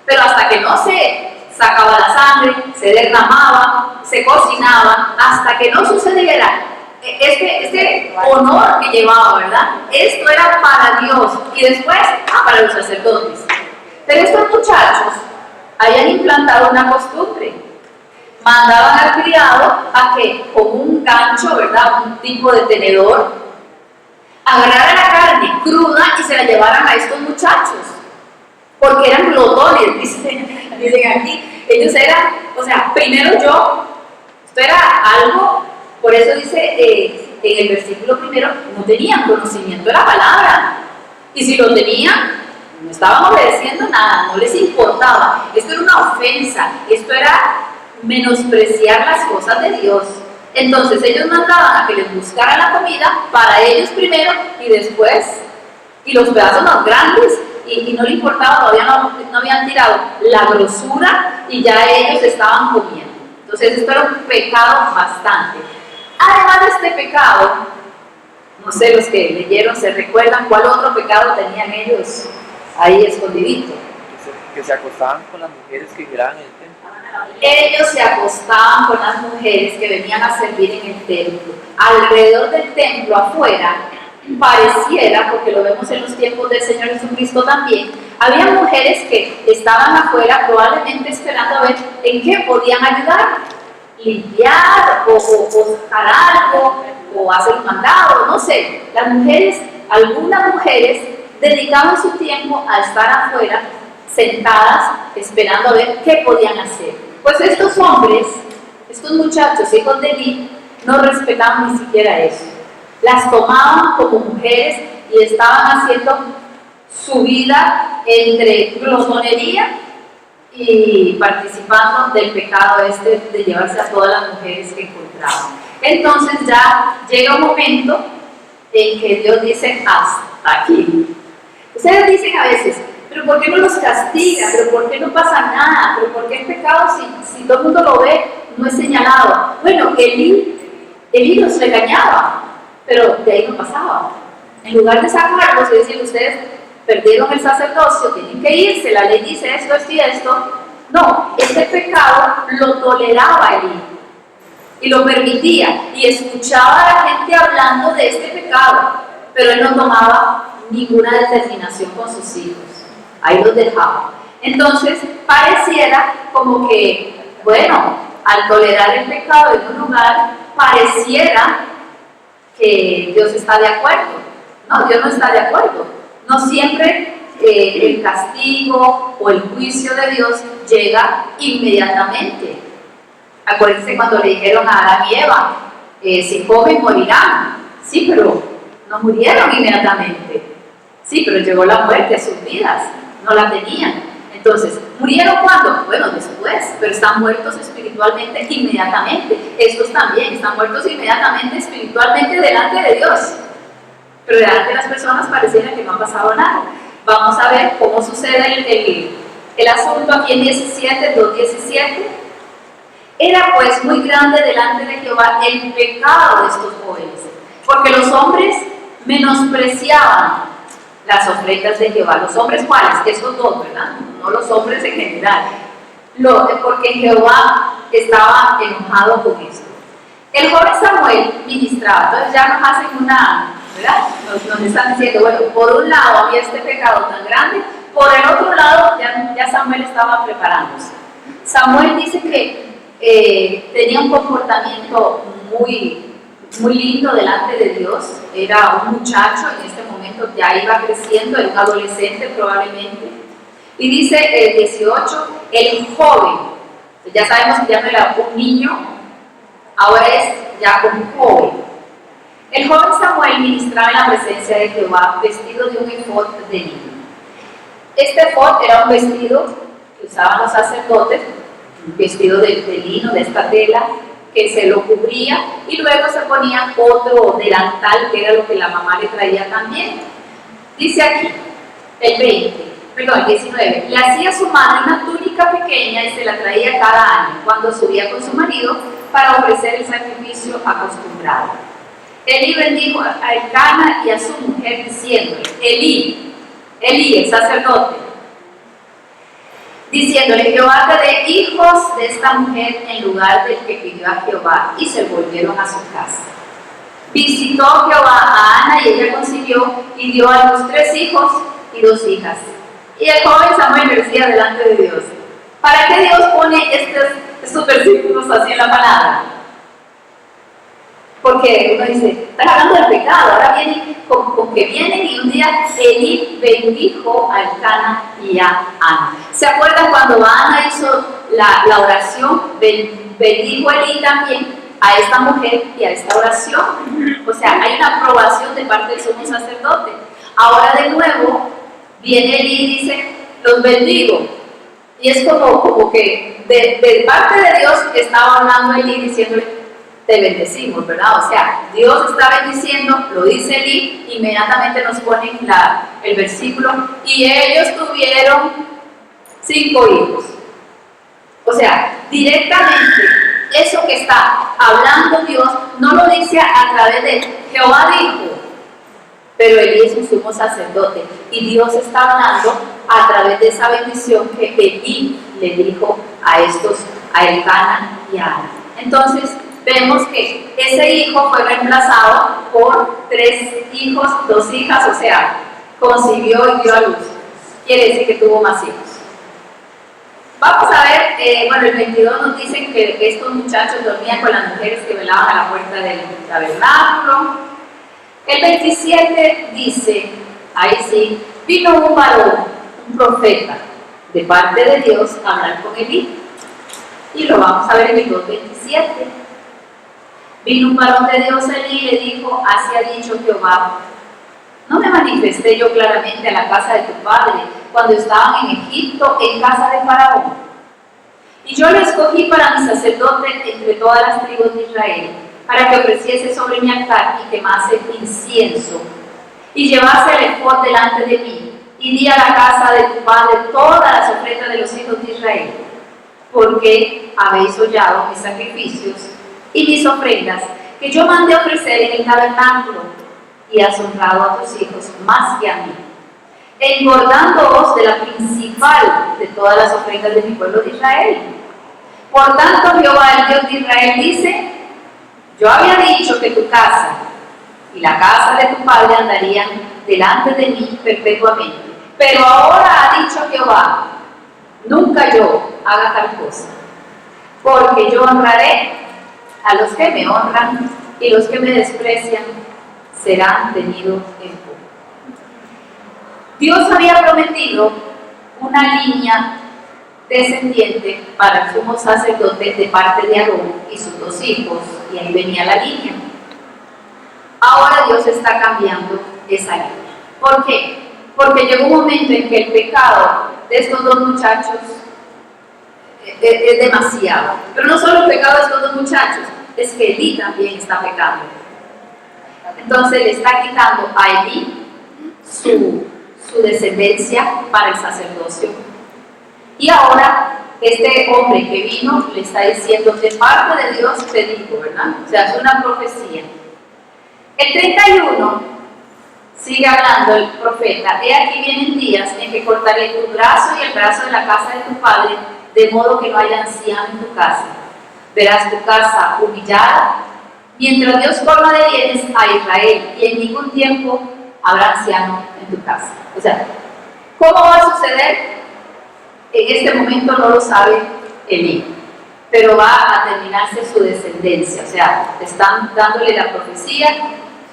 pero hasta que no se sacaba la sangre, se derramaba, se cocinaba, hasta que no sucediera este honor que llevaba, ¿verdad? Esto era para Dios y después para los sacerdotes. Pero estos muchachos habían implantado una costumbre. Mandaban al criado a que con un gancho, ¿verdad? Un tipo de tenedor, agarrara la carne cruda y se la llevaran a estos muchachos. Porque eran glotones, dicen aquí. Ellos eran, o sea, primero yo, esto era algo, por eso dice en el versículo primero, no tenían conocimiento de la palabra. Y si lo tenían, no estaban obedeciendo nada, no les importaba. Esto era una ofensa, esto era menospreciar las cosas de Dios. Entonces ellos mandaban a que les buscaran la comida para ellos primero y después, y los pedazos más grandes, y no le importaba, todavía no habían tirado la grosura y ya ellos estaban comiendo. Entonces esto era un pecado bastante. Además de este pecado, no sé, los que leyeron se recuerdan cuál otro pecado tenían ellos ahí escondidito. Que se acostaban con las mujeres que miraban en el templo. Ellos se acostaban con las mujeres que venían a servir en el templo. Alrededor del templo, afuera, pareciera, porque lo vemos en los tiempos del Señor Jesucristo también, había mujeres que estaban afuera probablemente esperando a ver en qué podían ayudar, limpiar o sacar algo o hacer un mandado, no sé. Las mujeres, algunas mujeres dedicaban su tiempo a estar afuera sentadas esperando a ver qué podían hacer. Pues estos hombres, estos muchachos, hijos de Eli, no respetaban ni siquiera eso. Las tomaban como mujeres y estaban haciendo su vida entre glotonería y participando del pecado de llevarse a todas las mujeres que encontraban. Entonces ya llega un momento en que Dios dice hasta aquí. Ustedes dicen a veces, pero ¿por qué no los castiga? ¿Pero por qué no pasa nada? ¿Pero por qué el pecado, si todo el mundo lo ve, no es señalado? Bueno, Eli los regañaba, pero de ahí no pasaba. En lugar de sacarlos y decir, ustedes perdieron el sacerdocio, tienen que irse, la ley dice esto, esto y esto. No, este pecado lo toleraba Eli y lo permitía y escuchaba a la gente hablando de este pecado, pero él no tomaba ninguna determinación con sus hijos. Ahí los dejaba. Entonces, pareciera como que, bueno, al tolerar el pecado en un lugar, pareciera que Dios está de acuerdo. No, Dios no está de acuerdo. No siempre el castigo o el juicio de Dios llega inmediatamente. Acuérdense cuando le dijeron a Adán y Eva, si comen morirán. Sí, pero no murieron inmediatamente. Sí, pero llegó la muerte a sus vidas. No la tenían. Entonces, ¿murieron cuándo? Bueno, después, pero están muertos espiritualmente inmediatamente. Estos también están muertos inmediatamente espiritualmente delante de Dios. Pero delante de las personas pareciera que no ha pasado nada. Vamos a ver cómo sucede el asunto aquí en 2:17. Era pues muy grande delante de Jehová el pecado de estos jóvenes, porque los hombres menospreciaban las ofrendas de Jehová. ¿Los hombres cuáles? Esos dos, ¿verdad? No los hombres en general. Porque Jehová estaba enojado con esto. El joven Samuel ministraba. Entonces ya nos hacen una, ¿verdad? Nos están diciendo, bueno, por un lado había este pecado tan grande, por el otro lado ya Samuel estaba preparándose. Samuel dice que tenía un comportamiento muy lindo delante de Dios. Era un muchacho, en este momento ya iba creciendo, era un adolescente probablemente. Y dice el 18, el joven, ya sabemos que ya no era un niño, ahora es ya un joven. El joven Samuel ministraba en la presencia de Jehová vestido de un efod de lino. Este efod era un vestido que usaban los sacerdotes, un vestido de lino, de esta tela, que se lo cubría, y luego se ponía otro delantal, que era lo que la mamá le traía también. Dice aquí, el 19, le hacía su madre una túnica pequeña y se la traía cada año, cuando subía con su marido para ofrecer el sacrificio acostumbrado. Eli bendijo a Elcana y a su mujer, diciéndole, Eli, el sacerdote, diciéndole, Jehová te dé hijos de esta mujer en lugar del que pidió a Jehová, y se volvieron a su casa. Visitó Jehová a Ana y ella concibió y dio a los 3 hijos y 2 hijas. Y el joven Samuel crecía delante de Dios. ¿Para qué Dios pone estos versículos así en la palabra? Porque uno dice, estás hablando del pecado, ahora vienen con que vienen, y un día Eli bendijo a Elcana y a Ana. ¿Se acuerdan cuando Ana hizo la oración? Bendijo Eli también a esta mujer y a esta oración. O sea, hay una aprobación de parte del sumo sacerdote. Ahora de nuevo viene Eli y dice, los bendigo. Y es como que de parte de Dios estaba hablando Eli diciéndole, te bendecimos, ¿verdad? O sea, Dios está bendiciendo, lo dice Eli, inmediatamente nos ponen el versículo, y ellos tuvieron 5 hijos. O sea, directamente, eso que está hablando Dios, no lo dice a través de Jehová dijo, pero Elí es un sumo sacerdote y Dios está hablando a través de esa bendición que Elí le dijo a Elcana y a Ana. Entonces vemos que ese hijo fue reemplazado por 3 hijos, 2 hijas, o sea, concibió y dio a luz. Quiere decir que tuvo más hijos. Vamos a ver, bueno, el 22 nos dice que estos muchachos dormían con las mujeres que velaban a la puerta del tabernáculo. El 27 dice, ahí sí, vino un varón, un profeta, de parte de Dios a hablar con Elí. Y lo vamos a ver en el 2:27. Vino un varón de Dios a Elí y le dijo, así ha dicho Jehová, ¿no me manifesté yo claramente a la casa de tu padre cuando estaban en Egipto, en casa de Faraón? Y yo le escogí para mi sacerdote entre todas las tribus de Israel, para que ofreciese sobre mi altar y quemase incienso, y llevase el efod delante de mí, y di a la casa de tu padre todas las ofrendas de los hijos de Israel, porque habéis hollado mis sacrificios y mis ofrendas, que yo mandé ofrecer en el tabernáculo, y has honrado a tus hijos más que a mí, engordándoos de la principal de todas las ofrendas de mi pueblo de Israel. Por tanto, Jehová, el Dios de Israel, dice, yo había dicho que tu casa y la casa de tu padre andarían delante de mí perpetuamente, pero ahora ha dicho Jehová, nunca yo haga tal cosa, porque yo honraré a los que me honran y los que me desprecian serán tenidos en poco. Dios había prometido una línea descendiente para el sumo sacerdote de parte de Aarón y sus 2 hijos, y ahí venía la línea. Ahora Dios está cambiando esa línea. ¿Por qué? Porque llegó un momento en que el pecado de estos 2 muchachos es demasiado. Pero no solo el pecado de estos 2 muchachos, es que Elí también está pecando. Entonces le está quitando a Elí su descendencia para el sacerdocio. Y ahora este hombre que vino le está diciendo, de parte de Dios te digo, ¿verdad? O sea, es una profecía. El 31 sigue hablando el profeta, he aquí vienen días en que cortaré tu brazo y el brazo de la casa de tu padre, de modo que no haya anciano en tu casa. Verás tu casa humillada, mientras Dios colma de bienes a Israel, y en ningún tiempo habrá anciano en tu casa. O sea, ¿cómo va a suceder? En este momento no lo sabe Elí, pero va a terminarse su descendencia. O sea, están dándole la profecía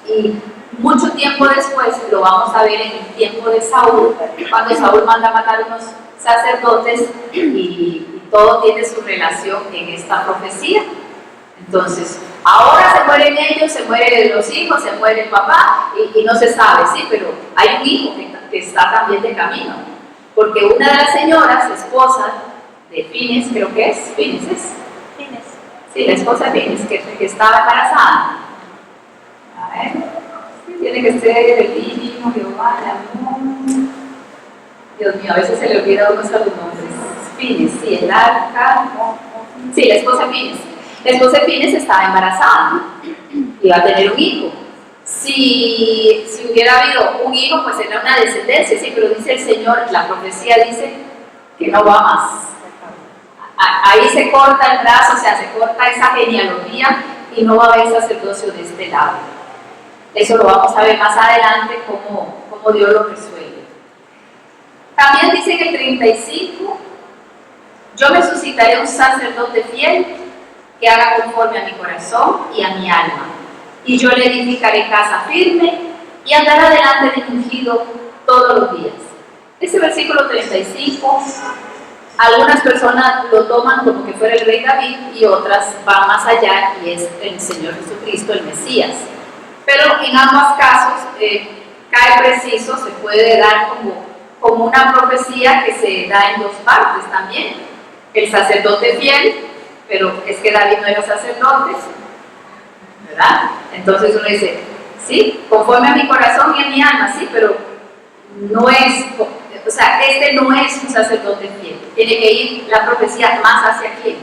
y mucho tiempo después lo vamos a ver en el tiempo de Saúl, cuando Saúl manda a matar a unos sacerdotes y todo tiene su relación en esta profecía. Entonces, ahora se mueren ellos, se mueren los hijos, se muere el papá y no se sabe, sí, pero hay un hijo que está también de camino, porque una de las señoras, esposa de Fines, creo que es, Fines, sí, la esposa de Fines, que estaba embarazada. A ver, tiene que ser el divino Jehová, el amor. Dios mío, a veces se le olvida a uno solo los nombres. Fines, sí, el arca, sí, la esposa de Fines. La esposa de Fines estaba embarazada, iba a tener un hijo. Si hubiera habido un hijo, pues era una descendencia, sí, pero dice el Señor, la profecía dice que no va más. Ahí se corta el brazo, o sea, se corta esa genealogía y no va a haber sacerdocio de este lado. Eso lo vamos a ver más adelante, cómo Dios lo resuelve. También dice en el 35, yo me suscitaré un sacerdote fiel que haga conforme a mi corazón y a mi alma, y yo le edificaré casa firme y andará delante de mi ungido todos los días. Ese versículo 35, algunas personas lo toman como que fuera el rey David y otras van más allá y es el Señor Jesucristo, el Mesías. Pero en ambos casos cae preciso, se puede dar como una profecía que se da en 2 partes también. El sacerdote fiel, pero es que David no era sacerdote, ¿verdad? Entonces uno dice, sí, conforme a mi corazón y a mi alma, sí, pero no es, o sea, este no es un sacerdote fiel. Tiene que ir la profecía más hacia quién.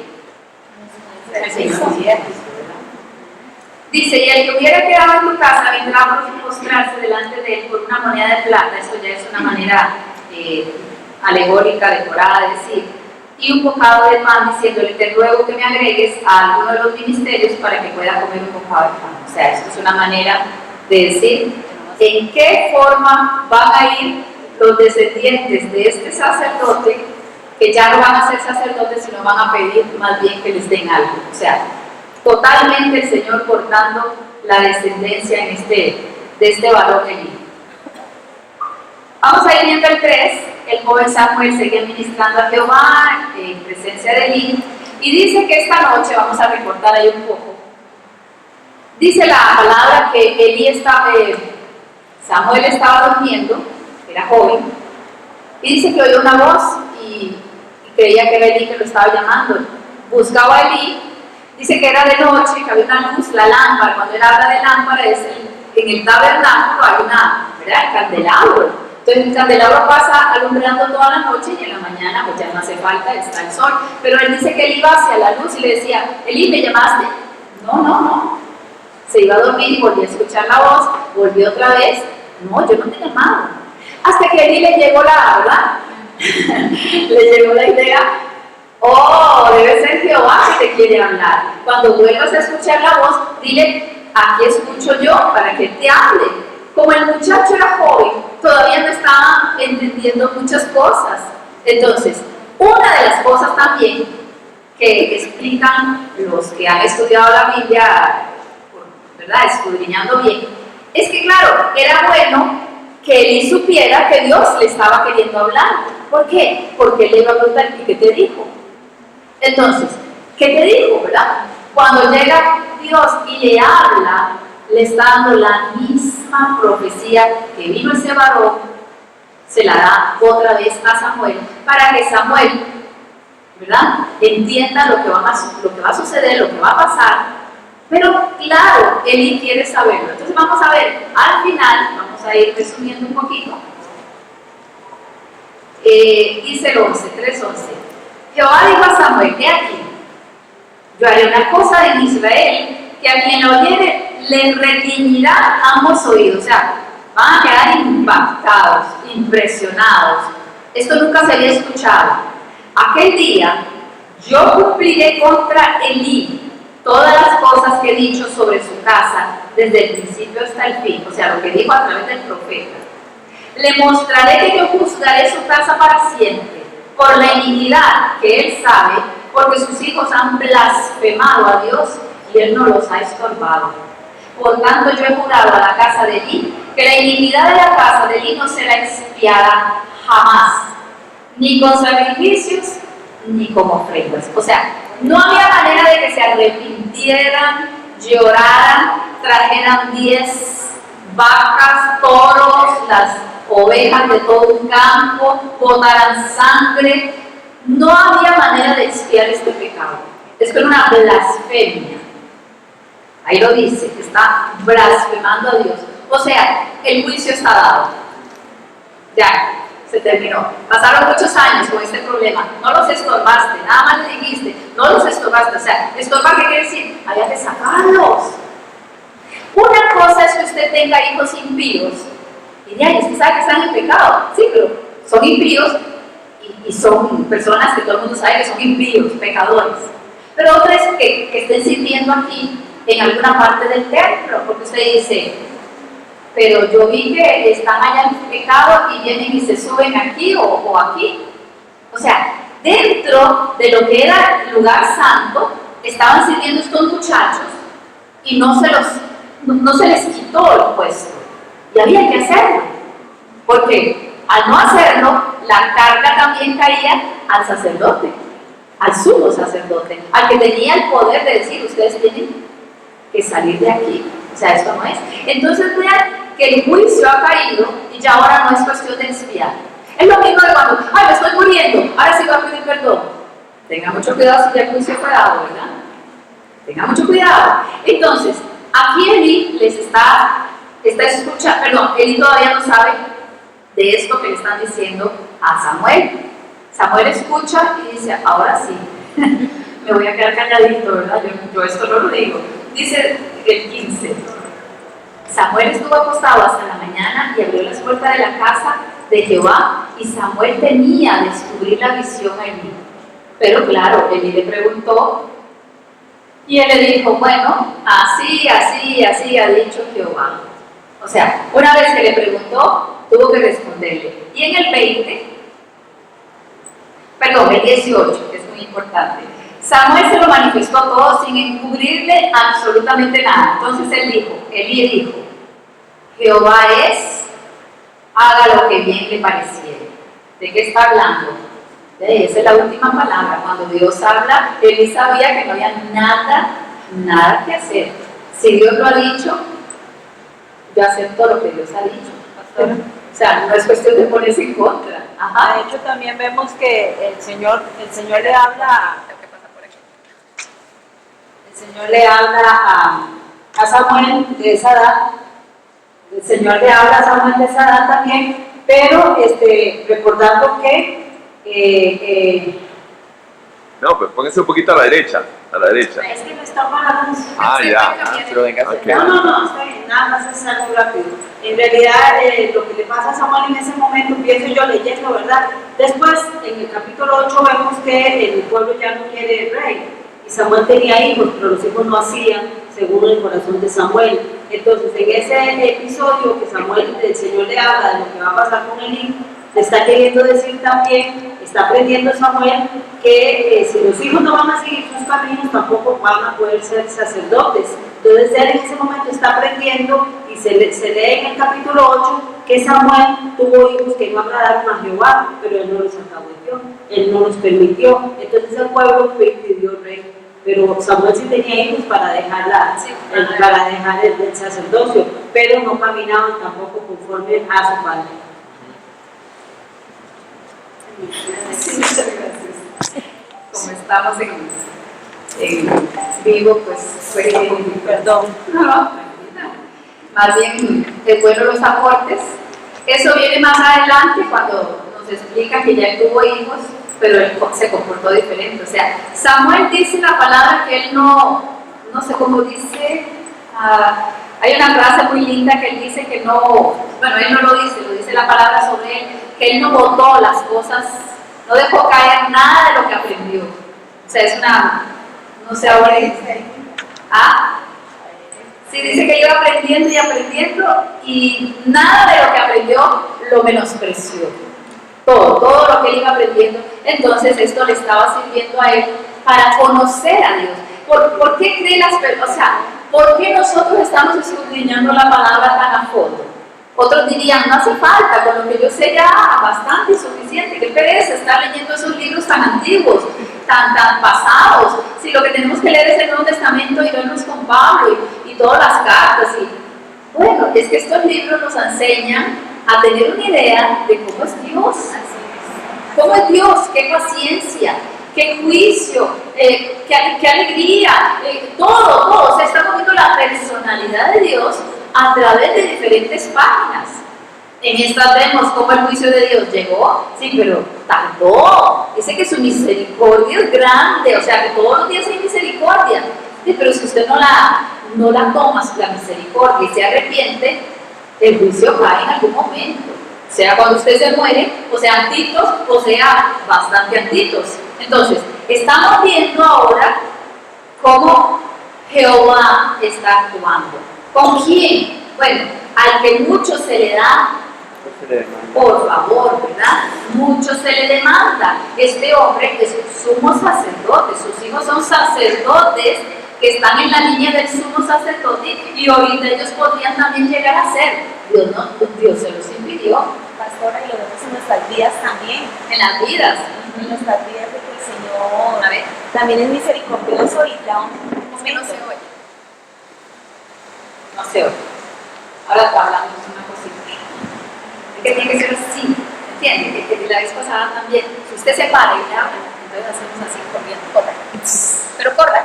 Dice, y el que hubiera quedado en tu casa vendrá por postrarse delante de él por una moneda de plata. Esto ya es una manera alegórica, decorada de decir, y un bocado de pan, diciéndole, te ruego que me agregues a alguno de los ministerios para que pueda comer un bocado de pan. O sea, esto es una manera de decir en qué forma van a ir los descendientes de este sacerdote, que ya no van a ser sacerdotes, sino van a pedir más bien que les den algo. O sea, totalmente el Señor cortando la descendencia de este varón Elí. Vamos a ir viendo el 3. El joven Samuel seguía ministrando a Jehová en presencia de Elí, y dice que esta noche, vamos a recortar ahí un poco, dice la palabra que Samuel estaba durmiendo, era joven, y dice que oyó una voz y creía que era Elí que lo estaba llamando. Buscaba a Elí, dice que era de noche, que había una luz, la lámpara. Cuando él habla de lámpara, en el tabernáculo hay el candelabro. Entonces el candelabro pasa alumbrando toda la noche, y en la mañana pues ya no hace falta, está el sol. Pero él dice que él iba hacia la luz y le decía, Elí, ¿me llamaste? No. Se iba a dormir y volvió a escuchar la voz, volvió otra vez, no, yo no te he llamado. Hasta que Elí le llegó le llegó la idea, oh, debe ser Jehová que te quiere hablar. Cuando vuelvas a escuchar la voz, dile, aquí escucho yo para que te hable. Como el muchacho era joven, todavía no estaba entendiendo muchas cosas. Entonces, una de las cosas también que explican los que han estudiado la Biblia, ¿verdad?, escudriñando bien, es que claro, era bueno que Elí supiera que Dios le estaba queriendo hablar. ¿Por qué? Porque él le iba a preguntar, ¿y qué te dijo? Entonces, ¿qué te dijo, verdad? Cuando llega Dios y le habla, le está dando la misma profecía que vino ese varón, se la da otra vez a Samuel, para que Samuel, ¿verdad?, entienda lo que va a suceder, lo que va a pasar. Pero claro, Elí quiere saberlo. Entonces vamos a ver, al final, vamos a ir resumiendo un poquito. Dice el 11, 3:11. Jehová dijo a Samuel, he aquí, yo haré una cosa en Israel, que a quien lo oyere le retiñirá ambos oídos. O sea, van a quedar impactados, impresionados. Esto nunca se había escuchado. Aquel día, yo cumpliré contra Elí todas las cosas que he dicho sobre su casa, desde el principio hasta el fin. O sea, lo que dijo a través del profeta. Le mostraré que yo juzgaré su casa para siempre, por la iniquidad que él sabe, porque sus hijos han blasfemado a Dios y él no los ha estorbado. Por tanto, yo he jurado a la casa de Elí que la iniquidad de la casa de Elí no será expiada jamás, ni con sacrificios, ni con ofrendas. O sea, no había manera de que se arrepintieran, lloraran, trajeran 10 vacas, toros, las ovejas de todo un campo, botaran sangre. No había manera de expiar este pecado. Esto era una blasfemia. Ahí lo dice, que está blasfemando a Dios. O sea, el juicio está dado. Ya, se terminó. Pasaron muchos años con este problema. No los estorbaste, nada más le dijiste, no los estorbaste. O sea, estorbar, ¿qué quiere decir? Había que sacarlos. Una cosa es que usted tenga hijos impíos. Y ya, usted sabe que están en pecado. Sí, pero son impíos y son personas que todo el mundo sabe que son impíos, pecadores. Pero otra es que estén sirviendo aquí en alguna parte del templo, porque usted dice, pero yo vi que están allá en pecado y vienen y se suben aquí o aquí. O sea, dentro de lo que era el lugar santo, estaban sirviendo estos muchachos y no se les quitó el puesto. Y había que hacerlo, porque al no hacerlo, la carga también caía al sacerdote, al sumo sacerdote, al que tenía el poder de decir, ustedes tienen que salir de aquí. O sea, esto no es. Entonces vean que el juicio ha caído y ya ahora no es cuestión de expiar. Es lo mismo de cuando, ay, me estoy muriendo, ahora sí voy a pedir perdón. Tenga mucho cuidado si ya el juicio ha dado, ¿verdad? Tenga mucho cuidado. Entonces, aquí Elí les está escuchando, perdón, Elí todavía no sabe de esto que le están diciendo a Samuel. Samuel escucha y dice, ahora sí, me voy a quedar calladito, ¿verdad? Yo esto no lo digo. Dice el 15. Samuel estuvo acostado hasta la mañana y abrió las puertas de la casa de Jehová, y Samuel temía descubrir la visión a Elí. Pero claro, Elí le preguntó, y él le dijo, bueno, así ha dicho Jehová. O sea, una vez que le preguntó, tuvo que responderle. Y en el 18, que es muy importante, Samuel se lo manifestó todo sin encubrirle absolutamente nada. Entonces Elí dijo, Jehová es, haga lo que bien le pareciere. ¿De qué está hablando? Esa es la última palabra. Cuando Dios habla, Elí sabía que no había nada que hacer. Si Dios lo ha dicho, yo acepto lo que Dios ha dicho, pastora. O sea, no es cuestión de ponerse en contra. Ajá. De hecho, también vemos que el Señor le habla. El Señor le habla a Samuel de esa edad. El Señor le habla a Samuel de esa edad también, pero recordando que no, pues pónganse un poquito a la derecha. es que me está parando. Ya. Pero venga, Ok. No, está bien, nada más es algo rápido. En realidad, lo que le pasa a Samuel en ese momento, empiezo yo leyendo, ¿verdad? Después, en el capítulo 8, vemos que el pueblo ya no quiere rey. Y Samuel tenía hijos, pero los hijos no hacían según el corazón de Samuel. Entonces, en ese episodio que el Señor le habla de lo que va a pasar con Elí, le está queriendo decir también, está aprendiendo Samuel, que si los hijos no van a seguir sus caminos, tampoco van a poder ser sacerdotes. Entonces él en ese momento está aprendiendo, y se lee en el capítulo 8 que Samuel tuvo hijos que no agradaron a Jehová, pero él no los acabó, él no los permitió. Entonces el pueblo pidió rey, pero Samuel sí tenía hijos para dejar el sacerdocio, pero no caminaban tampoco conforme a su padre. Sí, muchas gracias. Como estamos en vivo, pues Perdón. no, tranquila. Más bien, es bueno los aportes. Eso viene más adelante cuando nos explica que ya él tuvo hijos, pero él se comportó diferente. O sea, Samuel dice la palabra que él no sé cómo dice. Hay una frase muy linda que él dice que no, bueno, él no lo dice la palabra sobre él, que él no botó las cosas, no dejó caer nada de lo que aprendió. O sea, es una, no sé ahora dice, sí, dice que iba aprendiendo y nada de lo que aprendió lo menospreció. Todo lo que él iba aprendiendo. Entonces esto le estaba sirviendo a él para conocer a Dios. ¿Por qué creen las personas? O sea, ¿por qué nosotros estamos escudriñando la palabra tan a fondo? Otros dirían, no hace falta, con lo que yo sé ya bastante y suficiente. Qué pereza estar leyendo esos libros tan antiguos, tan pasados. Si lo que tenemos que leer es el Nuevo Testamento y vernos con Pablo y todas las cartas. Bueno, es que estos libros nos enseñan a tener una idea de cómo es Dios. ¿Cómo es Dios? ¿Qué paciencia? ¿Qué juicio? ¿Qué alegría? Todo. O sea, estamos viendo la personalidad de Dios a través de diferentes páginas. En estas vemos cómo el juicio de Dios llegó, sí, pero tardó. Dice que su misericordia es grande, o sea, que todos los días hay misericordia. Sí, pero si usted no la toma, la misericordia, y se arrepiente, el juicio cae en algún momento. Sea cuando usted se muere, o sea antitos, o sea bastante antitos. Entonces, estamos viendo ahora cómo Jehová está actuando. ¿Con quién? Bueno, al que mucho se le da, por favor, ¿verdad? Mucho se le demanda. Este hombre es sumo sacerdote, sus hijos son sacerdotes que están en la línea del sumo sacerdote, y ahorita ellos podrían también llegar a ser. Dios se los impidió. Pastora, y lo vemos en nuestras vidas también. En las vidas. En nuestras vidas, de que el Señor también es misericordioso y da un que no se oye. No se oye. Ahora está hablando una cosita. Es que tiene que ser así. ¿Entiende? Que la vez pasada también. Si usted se para y le habla, entonces hacemos así corriendo. Corre. Pero corre.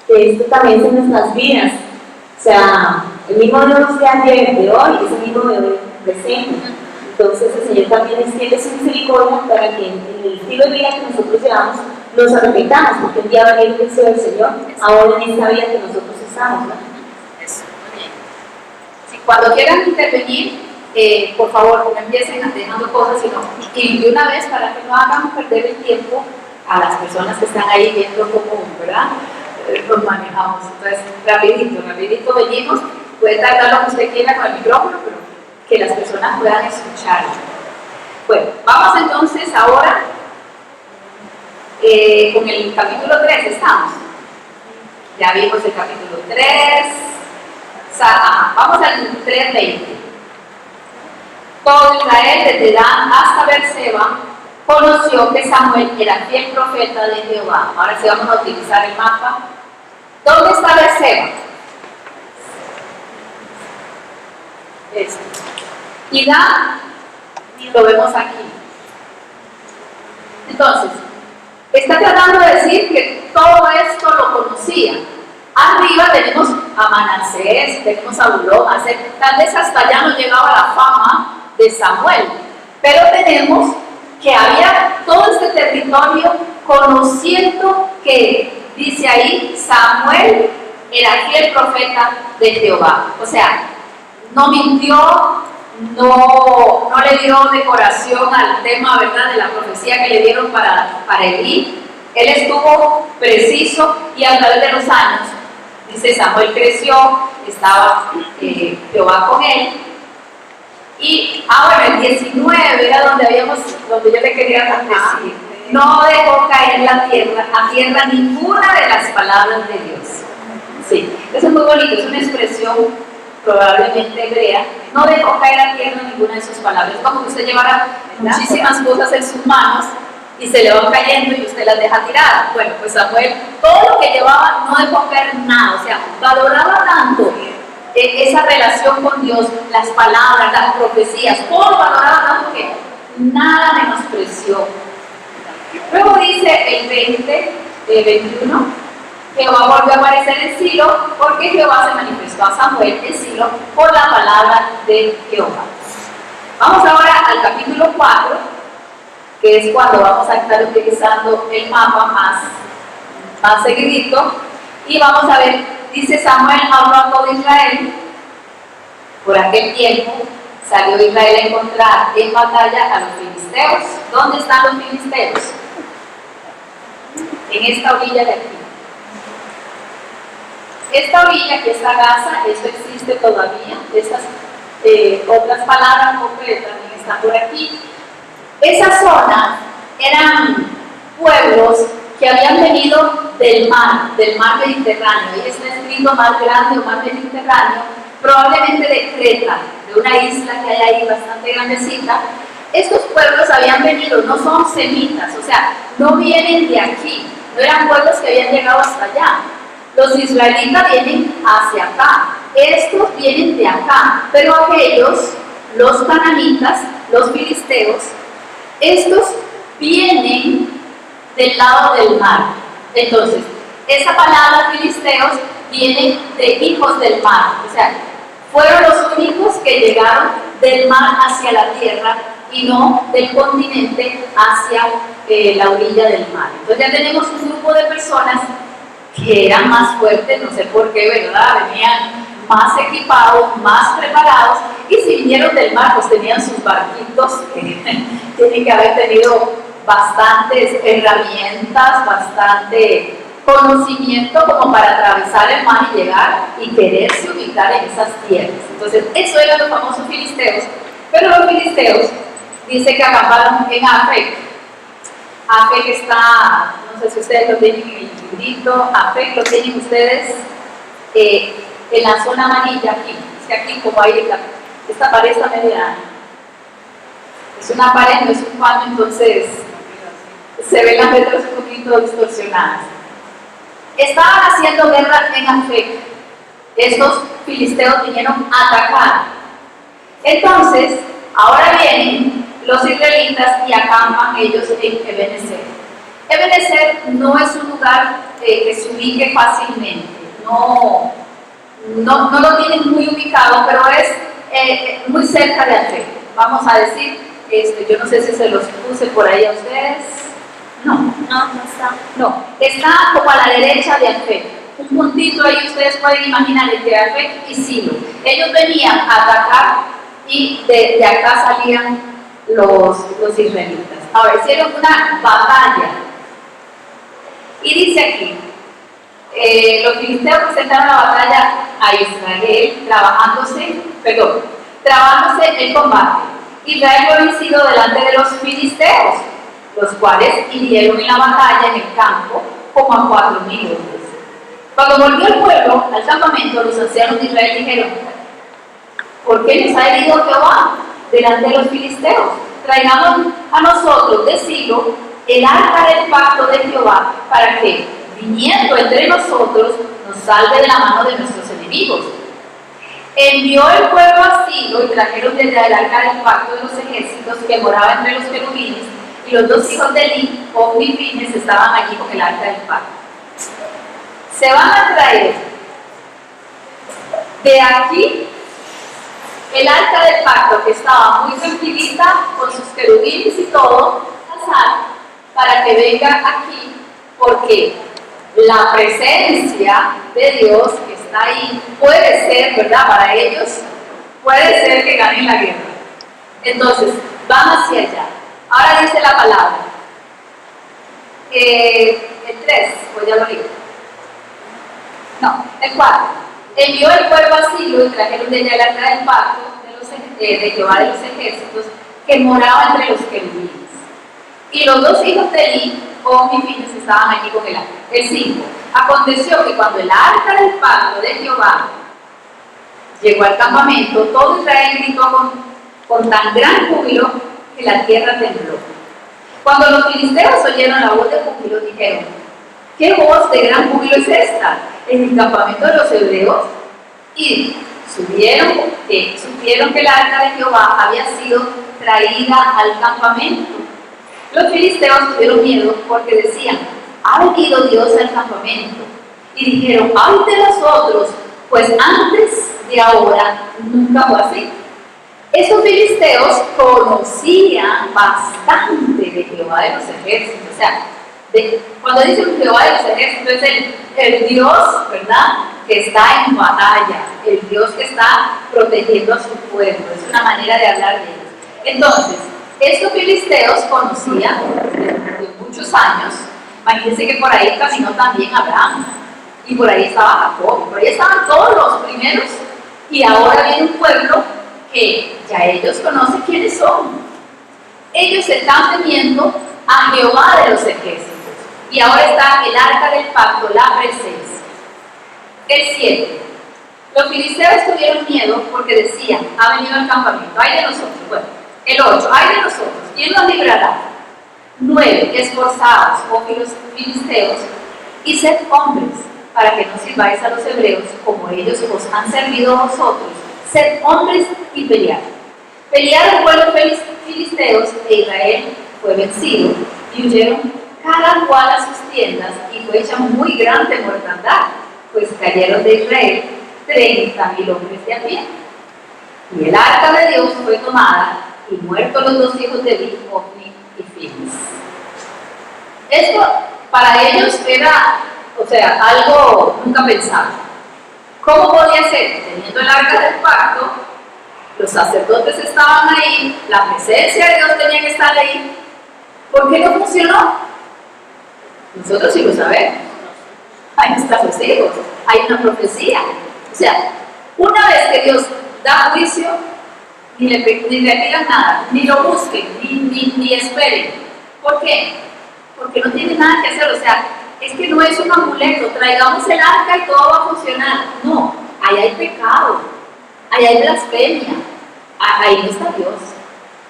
que esto también es en nuestras vidas. O sea, el mismo Dios de ayer, de hoy, es el mismo de hoy presente. Entonces el Señor también extiende su misericordia para que en el estilo de vida que nosotros llevamos nos repitamos, porque un día va a venir el juicio del Señor, ahora en esta vida que nosotros estamos, ¿no? Eso, muy bien. Sí, cuando quieran intervenir, por favor, no empiecen dejando cosas, sino y de una vez para que no hagan perder el tiempo a las personas que están ahí viendo cómo, ¿verdad? Los manejamos. Entonces, rapidito venimos. Puede tardar lo que usted quiera con el micrófono, pero que las personas puedan escucharlo. Bueno, vamos entonces ahora con el capítulo 3, ¿estamos? Ya vimos el capítulo 3. Vamos al 3:20. Todo Israel, desde Dan hasta Berseba, conoció que Samuel era fiel profeta de Jehová. Ahora sí vamos a utilizar el mapa. ¿Dónde está Berseba? Y Dan lo vemos aquí. Entonces, está tratando de decir que todo esto lo conocía. Arriba tenemos a Manasés, tenemos a Bulón, tal vez hasta allá no llegaba la fama de Samuel, pero tenemos que había todo este territorio conociendo que, dice ahí, Samuel era fiel profeta de Jehová. O sea, no mintió, no le dio decoración al tema, ¿verdad?, de la profecía que le dieron para Elí. Él estuvo preciso y a través de los años, dice, Samuel creció, estaba Jehová con él. Y ahora el 19 era donde yo le quería decir, no dejó caer a tierra ninguna de las palabras de Dios. Sí, eso es muy bonito, es una expresión probablemente hebrea. No dejó caer a tierra ninguna de sus palabras. Es como que usted llevara muchísimas cosas en sus manos y se le van cayendo y usted las deja tiradas. Bueno, pues Samuel, todo lo que llevaba no dejó caer nada, o sea, valoraba tanto esa relación con Dios, las palabras, las profecías, todo lo valoraba tanto que nada menospreció. Luego dice el 21, Jehová volvió a aparecer en Silo porque Jehová se manifestó a Samuel en Silo por la palabra de Jehová. Vamos ahora al capítulo 4, que es cuando vamos a estar utilizando el mapa más seguidito, y vamos a ver. Dice, Samuel habló a todo Israel. Por aquel tiempo salió Israel a encontrar en batalla a los filisteos. ¿Dónde están los filisteos? En esta orilla de aquí. Esta orilla, aquí está Gaza, esto existe todavía. Estas otras palabras concretas también están por aquí. Esa zona eran pueblos que habían venido del mar Mediterráneo. Ahí está escrito mar grande o mar Mediterráneo, probablemente de Creta, de una isla que hay ahí bastante grandecita. Estos pueblos habían venido, no son semitas, o sea, no vienen de aquí, no eran pueblos que habían llegado hasta allá. Los israelitas vienen hacia acá, estos vienen de acá, pero aquellos, los cananitas, los filisteos, estos vienen del lado del mar. Entonces, esa palabra filisteos viene de hijos del mar, o sea, fueron los únicos que llegaron del mar hacia la tierra y no del continente hacia la orilla del mar. Entonces ya tenemos un grupo de personas que eran más fuertes, no sé por qué, ¿verdad? Venían más equipados, más preparados, y si vinieron del mar, pues tenían sus barquitos que tienen que haber tenido bastantes herramientas, bastante conocimiento como para atravesar el mar y llegar y quererse ubicar en esas tierras. Entonces, eso eran los famosos filisteos, pero los filisteos dice que acamparon en Afec. Afec está, no sé si ustedes lo tienen en el librito, Afec lo tienen ustedes en la zona amarilla aquí. Es que aquí como hay esta pared está media, es una pared, no es un palo, entonces se ven las letras un poquito distorsionadas. Estaban haciendo guerra en Afec. Estos filisteos vinieron a atacar. Entonces, ahora vienen los israelitas y acampan ellos en Ebenezer. Ebenezer no es un lugar que se ubique fácilmente, no lo tienen muy ubicado, pero es muy cerca de Afec. Vamos a decir, yo no sé si se los puse por ahí a ustedes. No. Ah, no está. No, está como a la derecha de Afec. Un puntito ahí ustedes pueden imaginar entre Afec y Silo. Ellos venían a atacar y de acá salían los israelitas. Ahora hicieron una batalla. Y dice aquí, los filisteos presentaron la batalla a Israel, trabándose el combate. Israel fue vencido delante de los filisteos, los cuales hirieron en la batalla en el campo como a 4,000 hombres. Cuando volvió el pueblo al campamento, los ancianos de Israel dijeron: ¿por qué nos ha herido Jehová delante de los filisteos? Traigamos a nosotros de Silo el arca del pacto de Jehová, para que, viniendo entre nosotros, nos salve de la mano de nuestros enemigos. Envió el pueblo a Silo y trajeron desde el arca del pacto de los ejércitos que moraba entre los querubines, y los 2 hijos de Eli, Ofni y Finehas, estaban allí con el arca del pacto. Se van a traer de aquí el arca del pacto, que estaba muy tranquilita con sus querubines y todo, para que venga aquí, porque la presencia de Dios que está ahí puede ser, ¿verdad? Para ellos puede ser que ganen la guerra. Entonces, van hacia allá. Ahora dice la palabra. El 3, pues ya lo digo. No, el 4. Envió el pueblo a Silo y trajeron de allá el arca del pacto de Jehová de los ejércitos, que moraba entre los querubines. Y los 2 hijos de Eli, Ofni y Finehas, estaban allí con el arca. El 5. Aconteció que cuando el arca del pacto de Jehová llegó al campamento, todo Israel gritó con tan gran júbilo que la tierra tembló. Cuando los filisteos oyeron la voz de júbilo, dijeron: ¿qué voz de gran júbilo es esta en el campamento de los hebreos? Y supieron que el arca de Jehová había sido traída al campamento. Los filisteos tuvieron miedo porque decían: ha venido Dios al campamento. Y dijeron: ay de nosotros, pues antes de ahora nunca fue así. Esos filisteos conocían bastante de Jehová de los ejércitos. O sea, cuando dicen Jehová de los ejércitos, es el Dios, ¿verdad?, que está en batalla, el Dios que está protegiendo a su pueblo. Es una manera de hablar de ellos. Entonces, estos filisteos conocían de muchos años. Imagínense que por ahí caminó también Abraham, y por ahí estaba Jacob, por ahí estaban todos los primeros, y ahora viene un pueblo que ya ellos conocen quiénes son. Ellos están temiendo a Jehová de los ejércitos, y ahora está el arca del pacto, la presencia. El 7. Los filisteos tuvieron miedo porque decían: ha venido al campamento, ay de nosotros. Bueno, el 8, ay de nosotros, ¿quién nos librará? 9. Esforzaos, oh filisteos, y sed hombres, para que no sirváis a los hebreos como ellos os han servido a vosotros. Sed hombres y pelead. Pelearon pues los filisteos, e Israel fue vencido, y huyeron cada cual a sus tiendas, y fue hecha muy grande mortandad, pues cayeron de Israel 30,000 hombres de a pie. Y el arca de Dios fue tomada, y muertos los 2 hijos de Eli, Ofni y Finehas. Esto para ellos era, algo nunca pensado. ¿Cómo podía ser? Teniendo el arca del pacto, los sacerdotes estaban ahí, la presencia de Dios tenía que estar ahí. ¿Por qué no funcionó? Nosotros sí lo sabemos. Ahí están los hijos, hay una profecía. O sea, una vez que Dios da juicio, ni le pidan nada, ni lo busquen, ni esperen. ¿Por qué? Porque no tiene nada que hacer. O sea, es que no es un amuleto, traigamos el arca y todo va a funcionar. No, ahí hay pecado, ahí hay blasfemia, ahí no está Dios.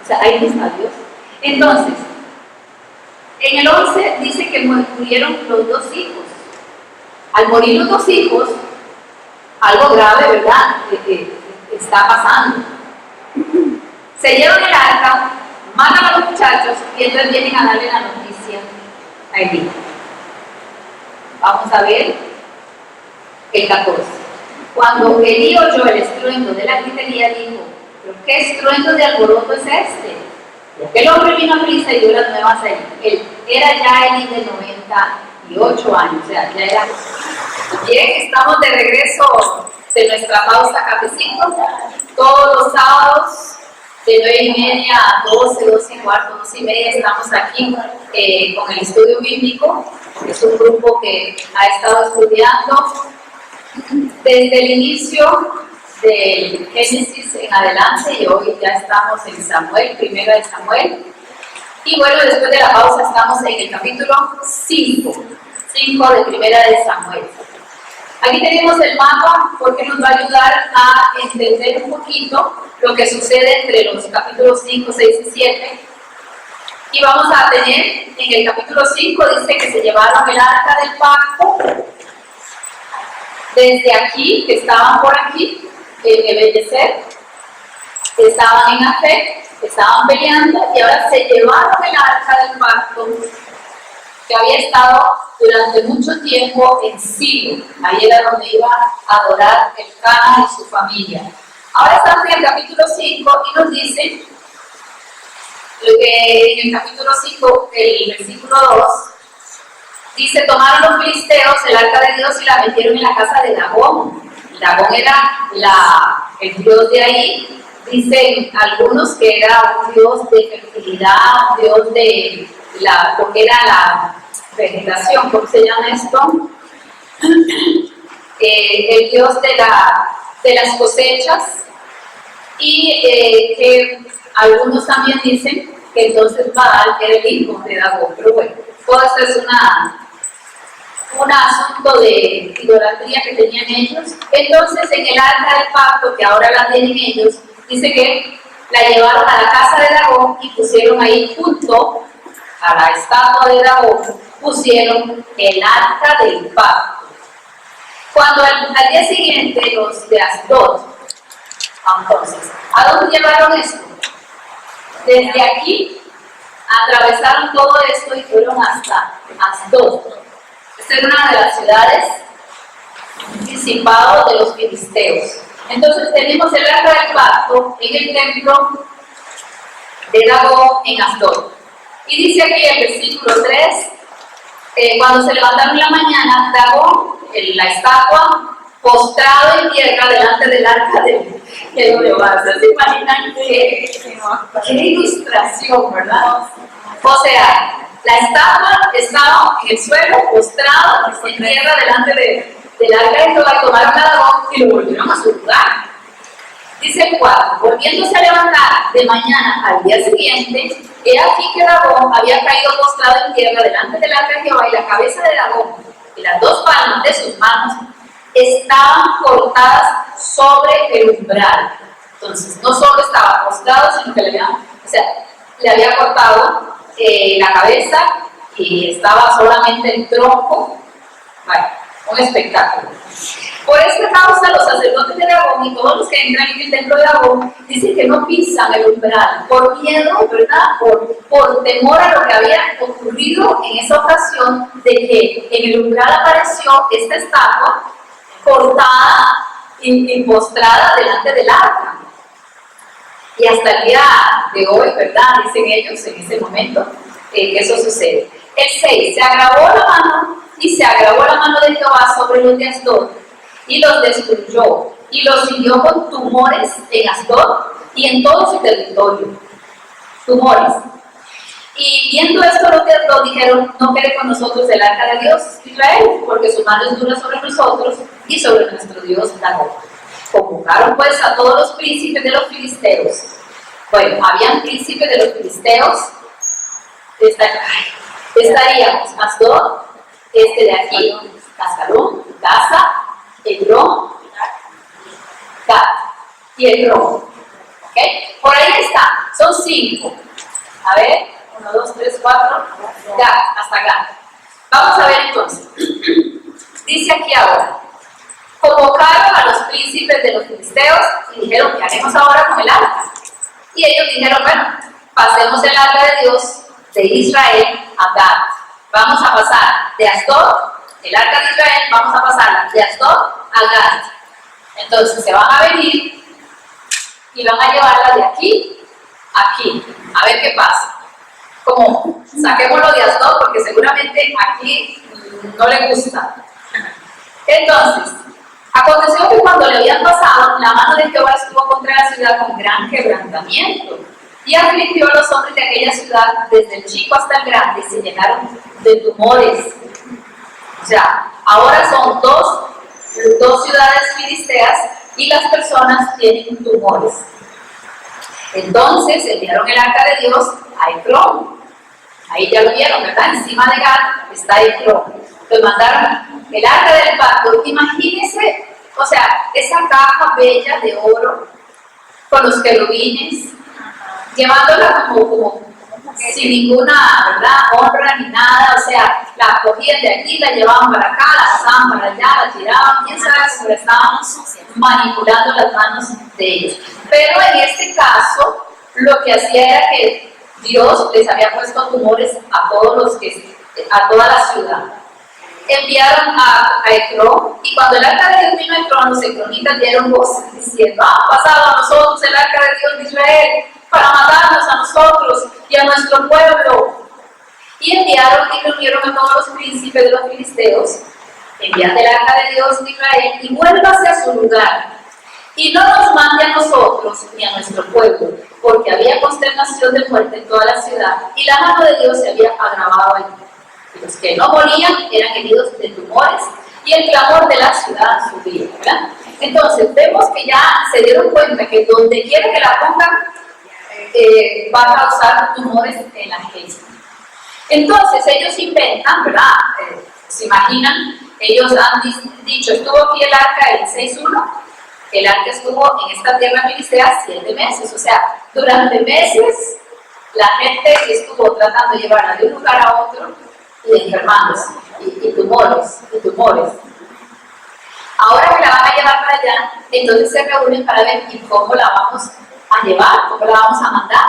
O sea, ahí no está Dios. Entonces, en el 11 dice que murieron los 2 hijos. Al morir los 2 hijos, algo grave, ¿verdad?, está pasando. Se llevan el arca, matan a los muchachos y entonces vienen a darle la noticia a Elí. Vamos a ver el 14. Cuando Elí oyó el estruendo de la gritería, dijo: ¿pero qué estruendo de alboroto es este? Y aquel hombre vino a prisa y dio las nuevas a Elí. Era ya Eli de 98 años, o sea, ya era. Bien, estamos de regreso de nuestra pausa cafecito. Todos los sábados de 9:30 a 12, 12:15, 12:30 estamos aquí con el estudio bíblico. Es un grupo que ha estado estudiando desde el inicio del Génesis en adelante y hoy ya estamos en Samuel, primera de Samuel. Y bueno, después de la pausa estamos en el capítulo 5 de primera de Samuel. Aquí tenemos el mapa porque nos va a ayudar a entender un poquito lo que sucede entre los capítulos 5, 6 y 7. Y vamos a tener, en el capítulo 5 dice que se llevaron el arca del pacto desde aquí, que estaban por aquí, en Ebenezer, estaban en Afec, estaban peleando y ahora se llevaron el arca del pacto que había estado durante mucho tiempo en Silo. Ahí era donde iba a adorar el Cana y su familia. Ahora estamos en el capítulo 5 y nos dice en el capítulo 5, el versículo 2, dice: tomaron los filisteos el arca de Dios y la metieron en la casa de Dagón. Dagón era el dios de ahí. Dicen algunos que era un dios de fertilidad, un dios de lo que era la vegetación, ¿cómo se llama esto? El dios de las cosechas. Y que algunos también dicen que entonces Baal era el hijo de Dagón. Pero bueno, todo esto es un asunto de idolatría que tenían ellos. Entonces en el arca del pacto, que ahora la tienen ellos, dice que la llevaron a la casa de Dagón y pusieron ahí junto a la estatua de Dagón, pusieron el arca del pacto. Cuando al día siguiente los de Asdod, entonces, ¿a dónde llevaron esto? Desde aquí atravesaron todo esto y fueron hasta Asdod. Esta era una de las ciudades principados de los filisteos. Entonces tenemos el arca del pacto en el templo de Dagón en Asdod. Y dice aquí el versículo 3, cuando se levantaron en la mañana, Dagón, la estatua, postrado en tierra delante del arca de Jehová. ¿Se imaginan qué ilustración, verdad? O sea, la estatua estaba en el suelo, postrado en tierra delante del arca de Jehová, y tomaron a Dagón y lo volvieron a su lugar. Dice el 4, volviéndose a levantar de mañana al día siguiente, he aquí que Dagón había caído postrado en tierra delante del arca de Jehová, y la cabeza de Dagón y las dos palmas de sus manos estaban cortadas sobre el umbral. Entonces, no solo estaba postrado, sino que le había cortado la cabeza y estaba solamente el tronco. Bueno, un espectáculo. Por esta causa, los sacerdotes de Dagón y todos los que entran en el templo de Dagón dicen que no pisan el umbral por miedo, ¿verdad? Por temor a lo que había ocurrido en esa ocasión, de que en el umbral apareció esta estatua cortada y postrada delante del arca. Y hasta el día de hoy, ¿verdad? Dicen ellos en ese momento que eso sucede. El 6, se agravó la mano de Jehová sobre los de Asdod y los destruyó, y los hirió con tumores en Asdod y en todo su territorio. Tumores. Y viendo esto, los de Asdod dijeron: no quede con nosotros el arca de Dios Israel, porque su mano es dura sobre nosotros y sobre nuestro Dios Dagón. Convocaron pues a todos los príncipes de los filisteos. Bueno, habían príncipes de los filisteos. Estaríamos Asdod, de aquí, Ascalón, Gaza, Edrón, Gat y Edrón. ¿Ok? Por ahí está, son 5. A ver, 1, 2, 3, 4, Gat, hasta Gat. Vamos a ver entonces. Dice aquí ahora: convocaron a los príncipes de los filisteos y dijeron: ¿qué haremos ahora con el arca? Y ellos dijeron: bueno, pasemos el arca de Dios de Israel a Gat. Vamos a pasar de Asdod, el arca de Israel, vamos a pasar de Asdod a Gat. Entonces se van a venir y van a llevarla de aquí a aquí. A ver qué pasa. como saquémoslo de Asdod porque seguramente aquí no le gusta. Entonces, aconteció que cuando le habían pasado, la mano de Jehová estuvo contra la ciudad con gran quebrantamiento y afligió a los hombres de aquella ciudad, desde el chico hasta el grande, y se llenaron de tumores. O sea, ahora son dos ciudades filisteas y las personas tienen tumores. Entonces enviaron el arca de Dios a Ecrón. Ahí ya lo vieron, ¿verdad? Encima de Gad está Ecrón. Entonces mandaron el arca del pacto. Imagínense, o sea, esa caja bella de oro con los querubines, llevándola como sin ninguna, ¿verdad?, honra ni nada. O sea, la cogían de aquí, la llevaban para acá, la pasaban para allá, la tiraban, quién sabe, pero estaban manipulando las manos de ellos. Pero en este caso, lo que hacía era que Dios les había puesto tumores a toda la ciudad. Enviaron a Ecrón, y cuando el arca de Dios vino a Ecrón, los ecronitas dieron voces diciendo: ha pasado a nosotros el arca de Dios de Israel para matarnos a nosotros y a nuestro pueblo. Y enviaron y reunieron a todos los príncipes de los filisteos. Enviad el arca de Dios de Israel y vuélvase a su lugar, y no nos mande a nosotros ni a nuestro pueblo, porque había consternación de muerte en toda la ciudad, y la mano de Dios se había agravado allí. Y los que no morían eran heridos de tumores, y el clamor de la ciudad subía, ¿verdad? Entonces vemos que ya se dieron cuenta que donde quiera que la pongan va a causar tumores en la gente. Entonces ellos inventan, ¿verdad? Se imaginan, ellos han dicho: estuvo aquí el arca el 6:1, el arca estuvo en esta tierra filistea 7 meses, o sea, durante meses la gente estuvo tratando de llevarla de un lugar a otro y enfermándose, y tumores. Ahora que la van a llevar para allá, entonces se reúnen para ver cómo la vamos a llevar, cómo la vamos a mandar.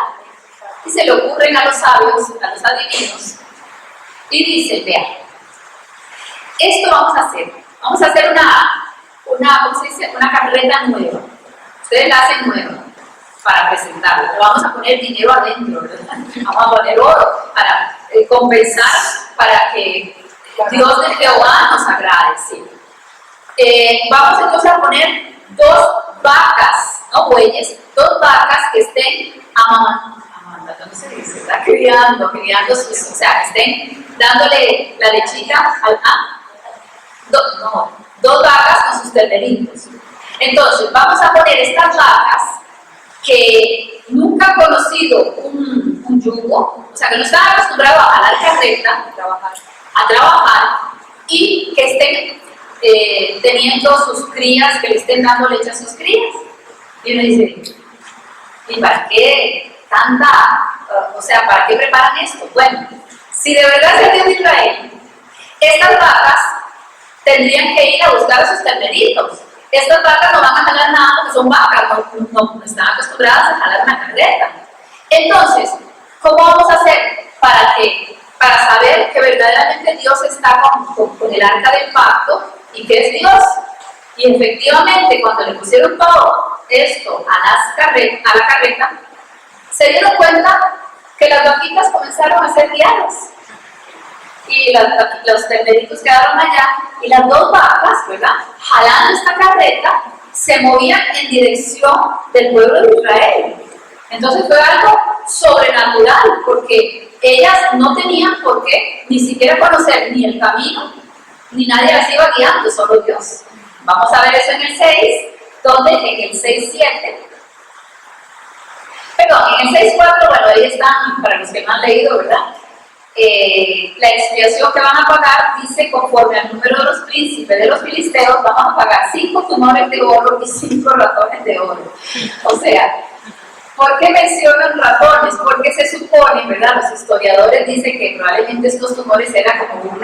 Y se le ocurren a los sabios, a los adivinos, y dicen: vean, esto vamos a hacer ¿cómo se dice? Una carreta nueva. Ustedes la hacen nueva para presentarla. Le vamos a poner dinero adentro, ¿verdad? Vamos a poner oro para compensar, para que Dios de Jehová nos agrade, ¿sí? Vamos entonces a poner 2 vacas, no bueyes, 2 vacas que estén amamantando, no se dice, ¿verdad? Criando sus, o sea, que estén dándole la lechita al 2 vacas con sus terneritos. Entonces vamos a poner estas vacas que nunca han conocido un yugo, o sea, que no están acostumbrados a jalar carreta, a trabajar, y que estén teniendo sus crías, que le estén dando leche a sus crías. Y uno dice: ¿y para qué para qué preparan esto? Bueno, si de verdad es el Dios de Israel, estas vacas tendrían que ir a buscar a sus terneritos. Estas vacas no van a jalar nada porque son vacas, no están acostumbradas a jalar una carreta. Entonces, ¿cómo vamos a hacer para saber que verdaderamente Dios está con el arca del pacto y que es Dios? Y efectivamente, cuando le pusieron todo esto a la carreta, se dieron cuenta que las vaquitas comenzaron a ser guiadas. Y los terneritos quedaron allá, y las 2 vacas, ¿verdad?, jalando esta carreta, se movían en dirección del pueblo de Israel. Entonces fue algo sobrenatural, porque ellas no tenían por qué ni siquiera conocer ni el camino, ni nadie las iba guiando, solo Dios. Vamos a ver eso en el 6, donde en el 6:7, perdón, en el 6:4, bueno, ahí están, para los que no han leído, ¿verdad? La expiación que van a pagar dice: conforme al número de los príncipes de los filisteos, vamos a pagar 5 tumores de oro y 5 ratones de oro. O sea, ¿por qué mencionan ratones? Porque se supone, ¿verdad? Los historiadores dicen que probablemente estos tumores eran como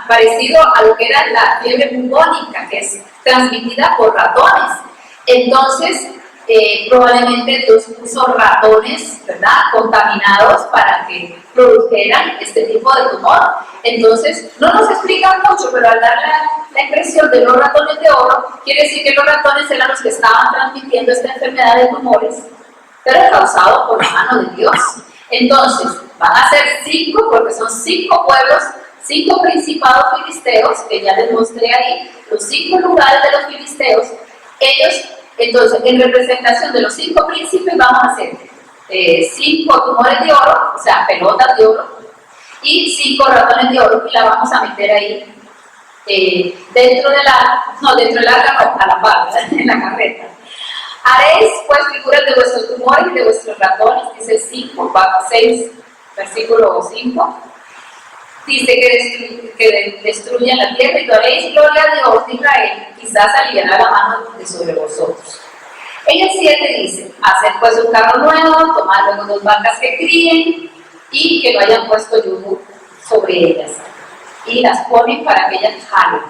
parecido a lo que era la fiebre bubónica, que es transmitida por ratones. Entonces, probablemente Dios puso ratones, ¿verdad?, contaminados para que produjeran este tipo de tumor. Entonces, no nos explican mucho, pero al dar la impresión de los ratones de oro, quiere decir que los ratones eran los que estaban transmitiendo esta enfermedad de tumores, pero causado por la mano de Dios. Entonces, van a ser 5, porque son 5 pueblos, 5 principados filisteos, que ya les mostré ahí, los 5 lugares de los filisteos. Ellos, entonces, en representación de los 5 príncipes, vamos a hacer 5 tumores de oro, o sea, pelotas de oro, y 5 ratones de oro, y la vamos a meter ahí dentro del arca, no, a la par, en la carreta. Haréis pues figuras de vuestros tumores y de vuestros ratones, dice 6, versículo 5. Dice que destruyan la tierra y daréis gloria a Dios de Israel, quizás aliviará la mano de sobre vosotros. En el 7 dice, haced pues un carro nuevo, tomad luego 2 vacas que críen y que no hayan puesto yugo sobre ellas. Y las ponen para que ellas jalen.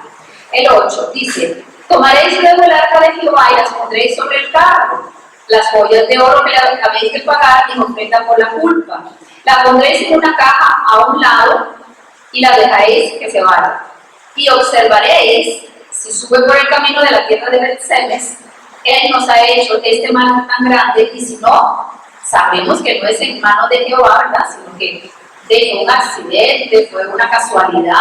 El 8 dice, tomaréis luego el arca de Jehová y las pondréis sobre el carro. Las joyas de oro que habéis de pagar en ofrenda por la culpa. La pondréis en una caja a un lado y la dejaréis que se vaya. Y observaréis, si sube por el camino de la tierra de Bet-Semes, Él nos ha hecho este mal tan grande, y si no, sabremos que no es en manos de Jehová, ¿verdad? Sino que de un accidente, fue una casualidad,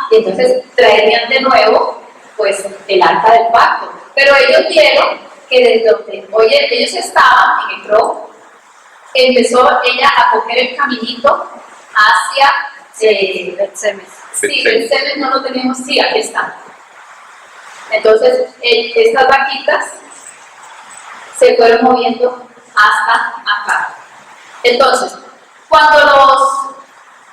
y entonces traerían de nuevo pues el arca del pacto. Pero ellos vieron que desde donde ellos estaban en el tronco, empezó ella a coger el caminito hacia Bet-Semes. sí, Bet-Semes no lo tenemos, sí, aquí está. Entonces estas vaquitas se fueron moviendo hasta acá. Entonces, cuando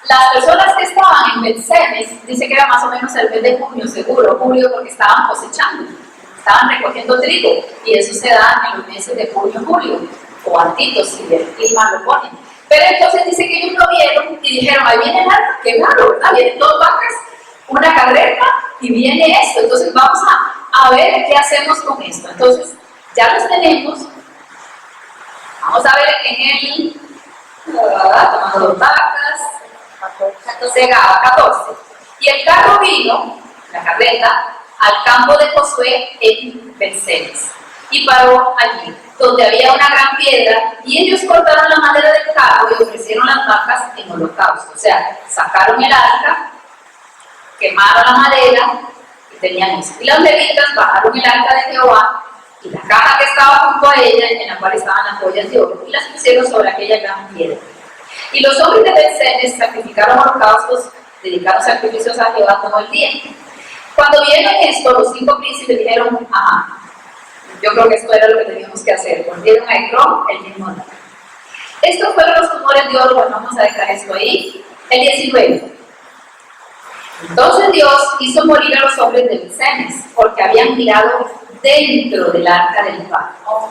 las personas que estaban en Bet-Semes, dice que era más o menos el mes de junio, seguro, julio, porque estaban cosechando, estaban recogiendo trigo, y eso se da en los meses de junio, julio, o antitos, si el clima lo pone. Pero entonces dice que ellos lo vieron y dijeron, ahí viene el arca, qué raro, ¿verdad? Vienen 2 vacas, una carreta, y viene esto, entonces vamos a ver qué hacemos con esto. Entonces, ya los tenemos, vamos a ver en el, tomando 2 vacas, 14. Y el carro vino, la carreta, al campo de Josué en Bet-Semes, y paró allí, donde había una gran piedra, y ellos cortaron la madera del carro y ofrecieron las vacas en holocausto. O sea, sacaron el arca, quemaron la madera, y tenían eso. Y los levitas bajaron el arca de Jehová, y la caja que estaba junto a ella, en la cual estaban las joyas de oro, y las pusieron sobre aquella gran piedra. Y los hombres de Bet-Semes sacrificaron holocaustos, dedicaron sacrificios a Jehová todo el día. Cuando vieron esto, los 5 príncipes dijeron, ajá, yo creo que esto era lo que teníamos que hacer. Volvieron a Ecrón el mismo día. Estos fueron los tumores de oro, bueno, vamos a dejar esto ahí. El 19. Entonces Dios hizo morir a los hombres de Bet-Semes, porque habían mirado dentro del arca del pacto.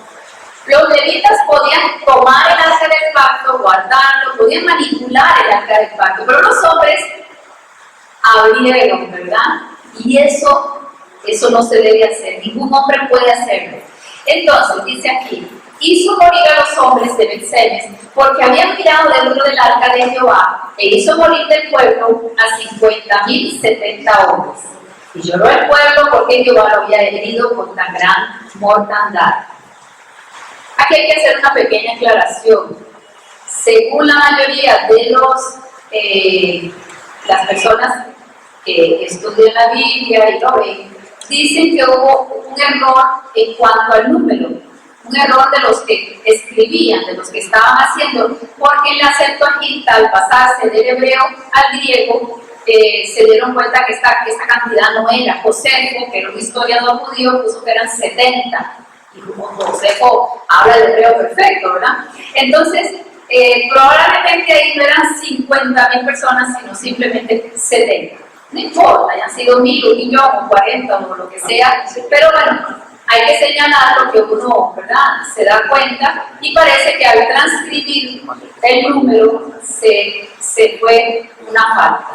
Los levitas podían tomar el arca del pacto, guardarlo, podían manipular el arca del pacto, pero los hombres abrieron, ¿verdad? Y eso no se debe hacer, ningún hombre puede hacerlo. Entonces, dice aquí, hizo morir a los hombres de Bet-Semes, porque habían mirado dentro del arca de Jehová, e hizo morir del pueblo a 50,070 hombres. Y lloró el pueblo porque Jehová lo había herido con tan gran mortandad. Aquí hay que hacer una pequeña aclaración. Según la mayoría de las personas que estudian la Biblia y lo ven, dicen que hubo un error en cuanto al número, un error de los que escribían, de los que estaban haciendo, porque en la Septuaginta, al pasarse del hebreo al griego, se dieron cuenta que esta cantidad no era. Josefo, que era un historiador judío, puso que eran 70, y Josefo habla el hebreo perfecto, ¿verdad? Entonces, probablemente ahí no eran 50,000 personas, sino simplemente 70. No importa, hayan sido 1,000, 1,000,000, o 40, o lo que sea, pero bueno, hay que señalar lo que uno, ¿verdad?, se da cuenta, y parece que al transcribir el número se fue una falta.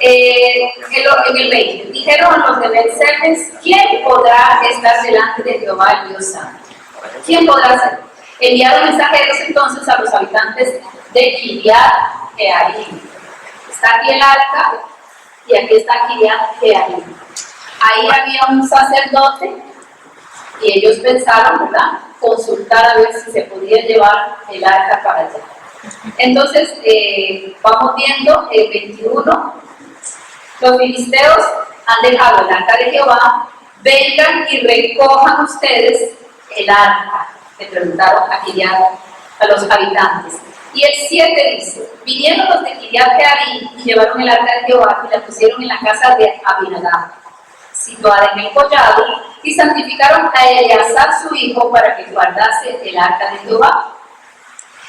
En el 20, dijeron los de Bet-Semes, ¿quién podrá estar delante de Jehová el Dios Santo? ¿Quién podrá ser? Enviaron mensajeros entonces a los habitantes de Kiriat-Jearim. Está aquí el arca, y aquí está Kiriat-Jearim. Ahí había un sacerdote, y ellos pensaron, ¿verdad?, consultar a ver si se podía llevar el arca para allá. Entonces, vamos viendo el 21. Los filisteos han dejado el arca de Jehová, vengan y recojan ustedes el arca. Le preguntaron a a los habitantes. Y el 7 dice, vinieron los de Kiriat Jearim y llevaron el arca de Jehová y la pusieron en la casa de Abinadab, situada en el collado, y santificaron a Eleazar su hijo para que guardase el arca de Jehová.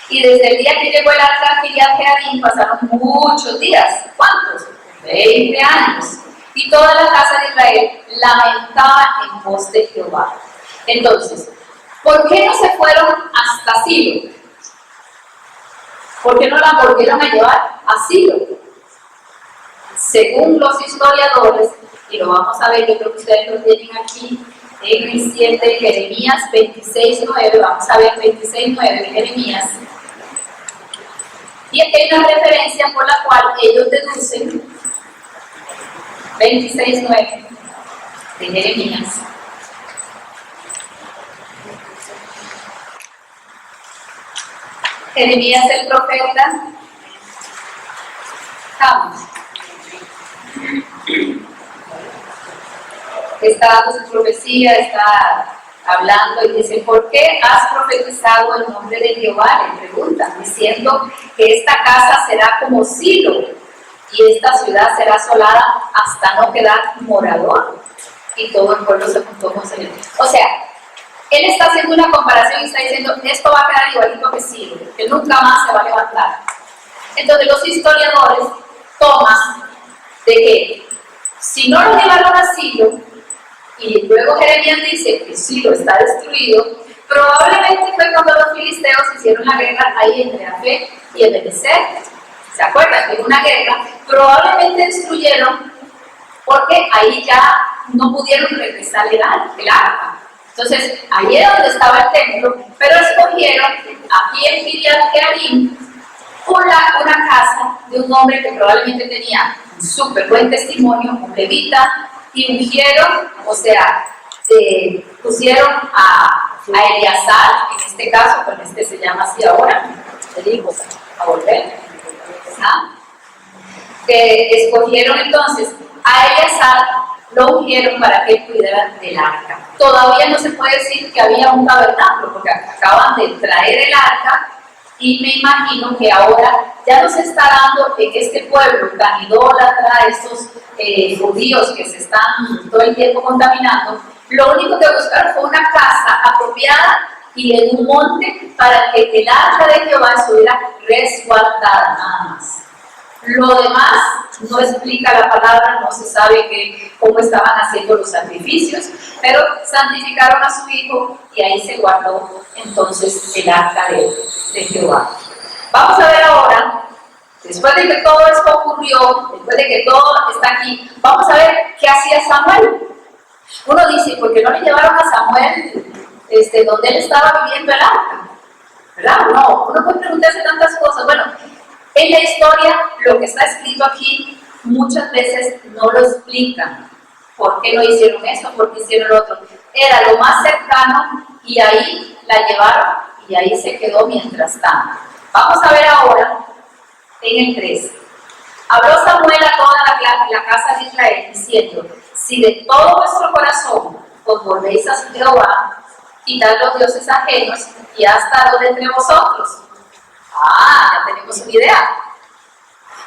Y desde el día que llegó el arca a Kiriat Jearim pasaron muchos días. ¿Cuántos? 20 años. Y toda la casa de Israel lamentaba en pos de Jehová. Entonces, ¿por qué no se fueron hasta Silo? ¿Por qué no la volvieron a llevar a Silo? Según los historiadores, y lo vamos a ver, yo creo que ustedes lo tienen aquí en el 7 de Jeremías 26:9, vamos a ver 26:9 de Jeremías. Y aquí hay una referencia por la cual ellos deducen 26:9 de Jeremías. Jeremías el profeta, Amos, está dando su profecía, está hablando y dice, ¿por qué has profetizado el nombre de Jehová? Le preguntan, diciendo que esta casa será como Silo y esta ciudad será asolada hasta no quedar morador. Y todo el pueblo se juntó con él. O sea, él está haciendo una comparación y está diciendo, esto va a quedar igualito que Silo, que nunca más se va a levantar. Entonces los historiadores toman de que si no lo llevaron a Silo, y luego Jeremías dice que Silo está destruido, probablemente fue cuando los filisteos hicieron la guerra ahí entre Afec y Ebenezer. ¿Se acuerdan? En una guerra, probablemente destruyeron porque ahí ya no pudieron regresar el arca. Entonces, ahí es donde estaba el templo, pero escogieron aquí en Kiriat Jearim una casa de un hombre que probablemente tenía un súper buen testimonio, un levita, y ungieron, o sea, pusieron a Eleazar, en este caso, pues este se llama así ahora, el hijo, a volver, escogieron entonces a Eleazar, lo ungieron para que cuidara del arca. Todavía no se puede decir que había un tabernáculo, porque acaban de traer el arca, y me imagino que ahora ya nos está dando en este pueblo tan idólatra, estos judíos que se están todo el tiempo contaminando, lo único que buscaron fue una casa apropiada y en un monte para que el arca de Jehová estuviera resguardada, nada más. Lo demás no explica la palabra, no se sabe cómo estaban haciendo los sacrificios, pero santificaron a su hijo y ahí se guardó entonces el arca de Jehová. Vamos a ver ahora, después de que todo esto ocurrió, después de que todo está aquí, vamos a ver qué hacía Samuel. Uno dice, ¿por qué no le llevaron a Samuel donde él estaba viviendo el arca? ¿Verdad? No, uno puede preguntarse tantas cosas. Bueno, en la historia, lo que está escrito aquí, muchas veces no lo explican. ¿Por qué no hicieron eso? ¿Por qué hicieron lo otro? Era lo más cercano y ahí la llevaron y ahí se quedó mientras tanto. Vamos a ver ahora en el 3. Habló Samuel a toda la casa de Israel diciendo, si de todo vuestro corazón os volvéis a Jehová, quitad los dioses ajenos y hasta los de entre vosotros. Ya tenemos una idea.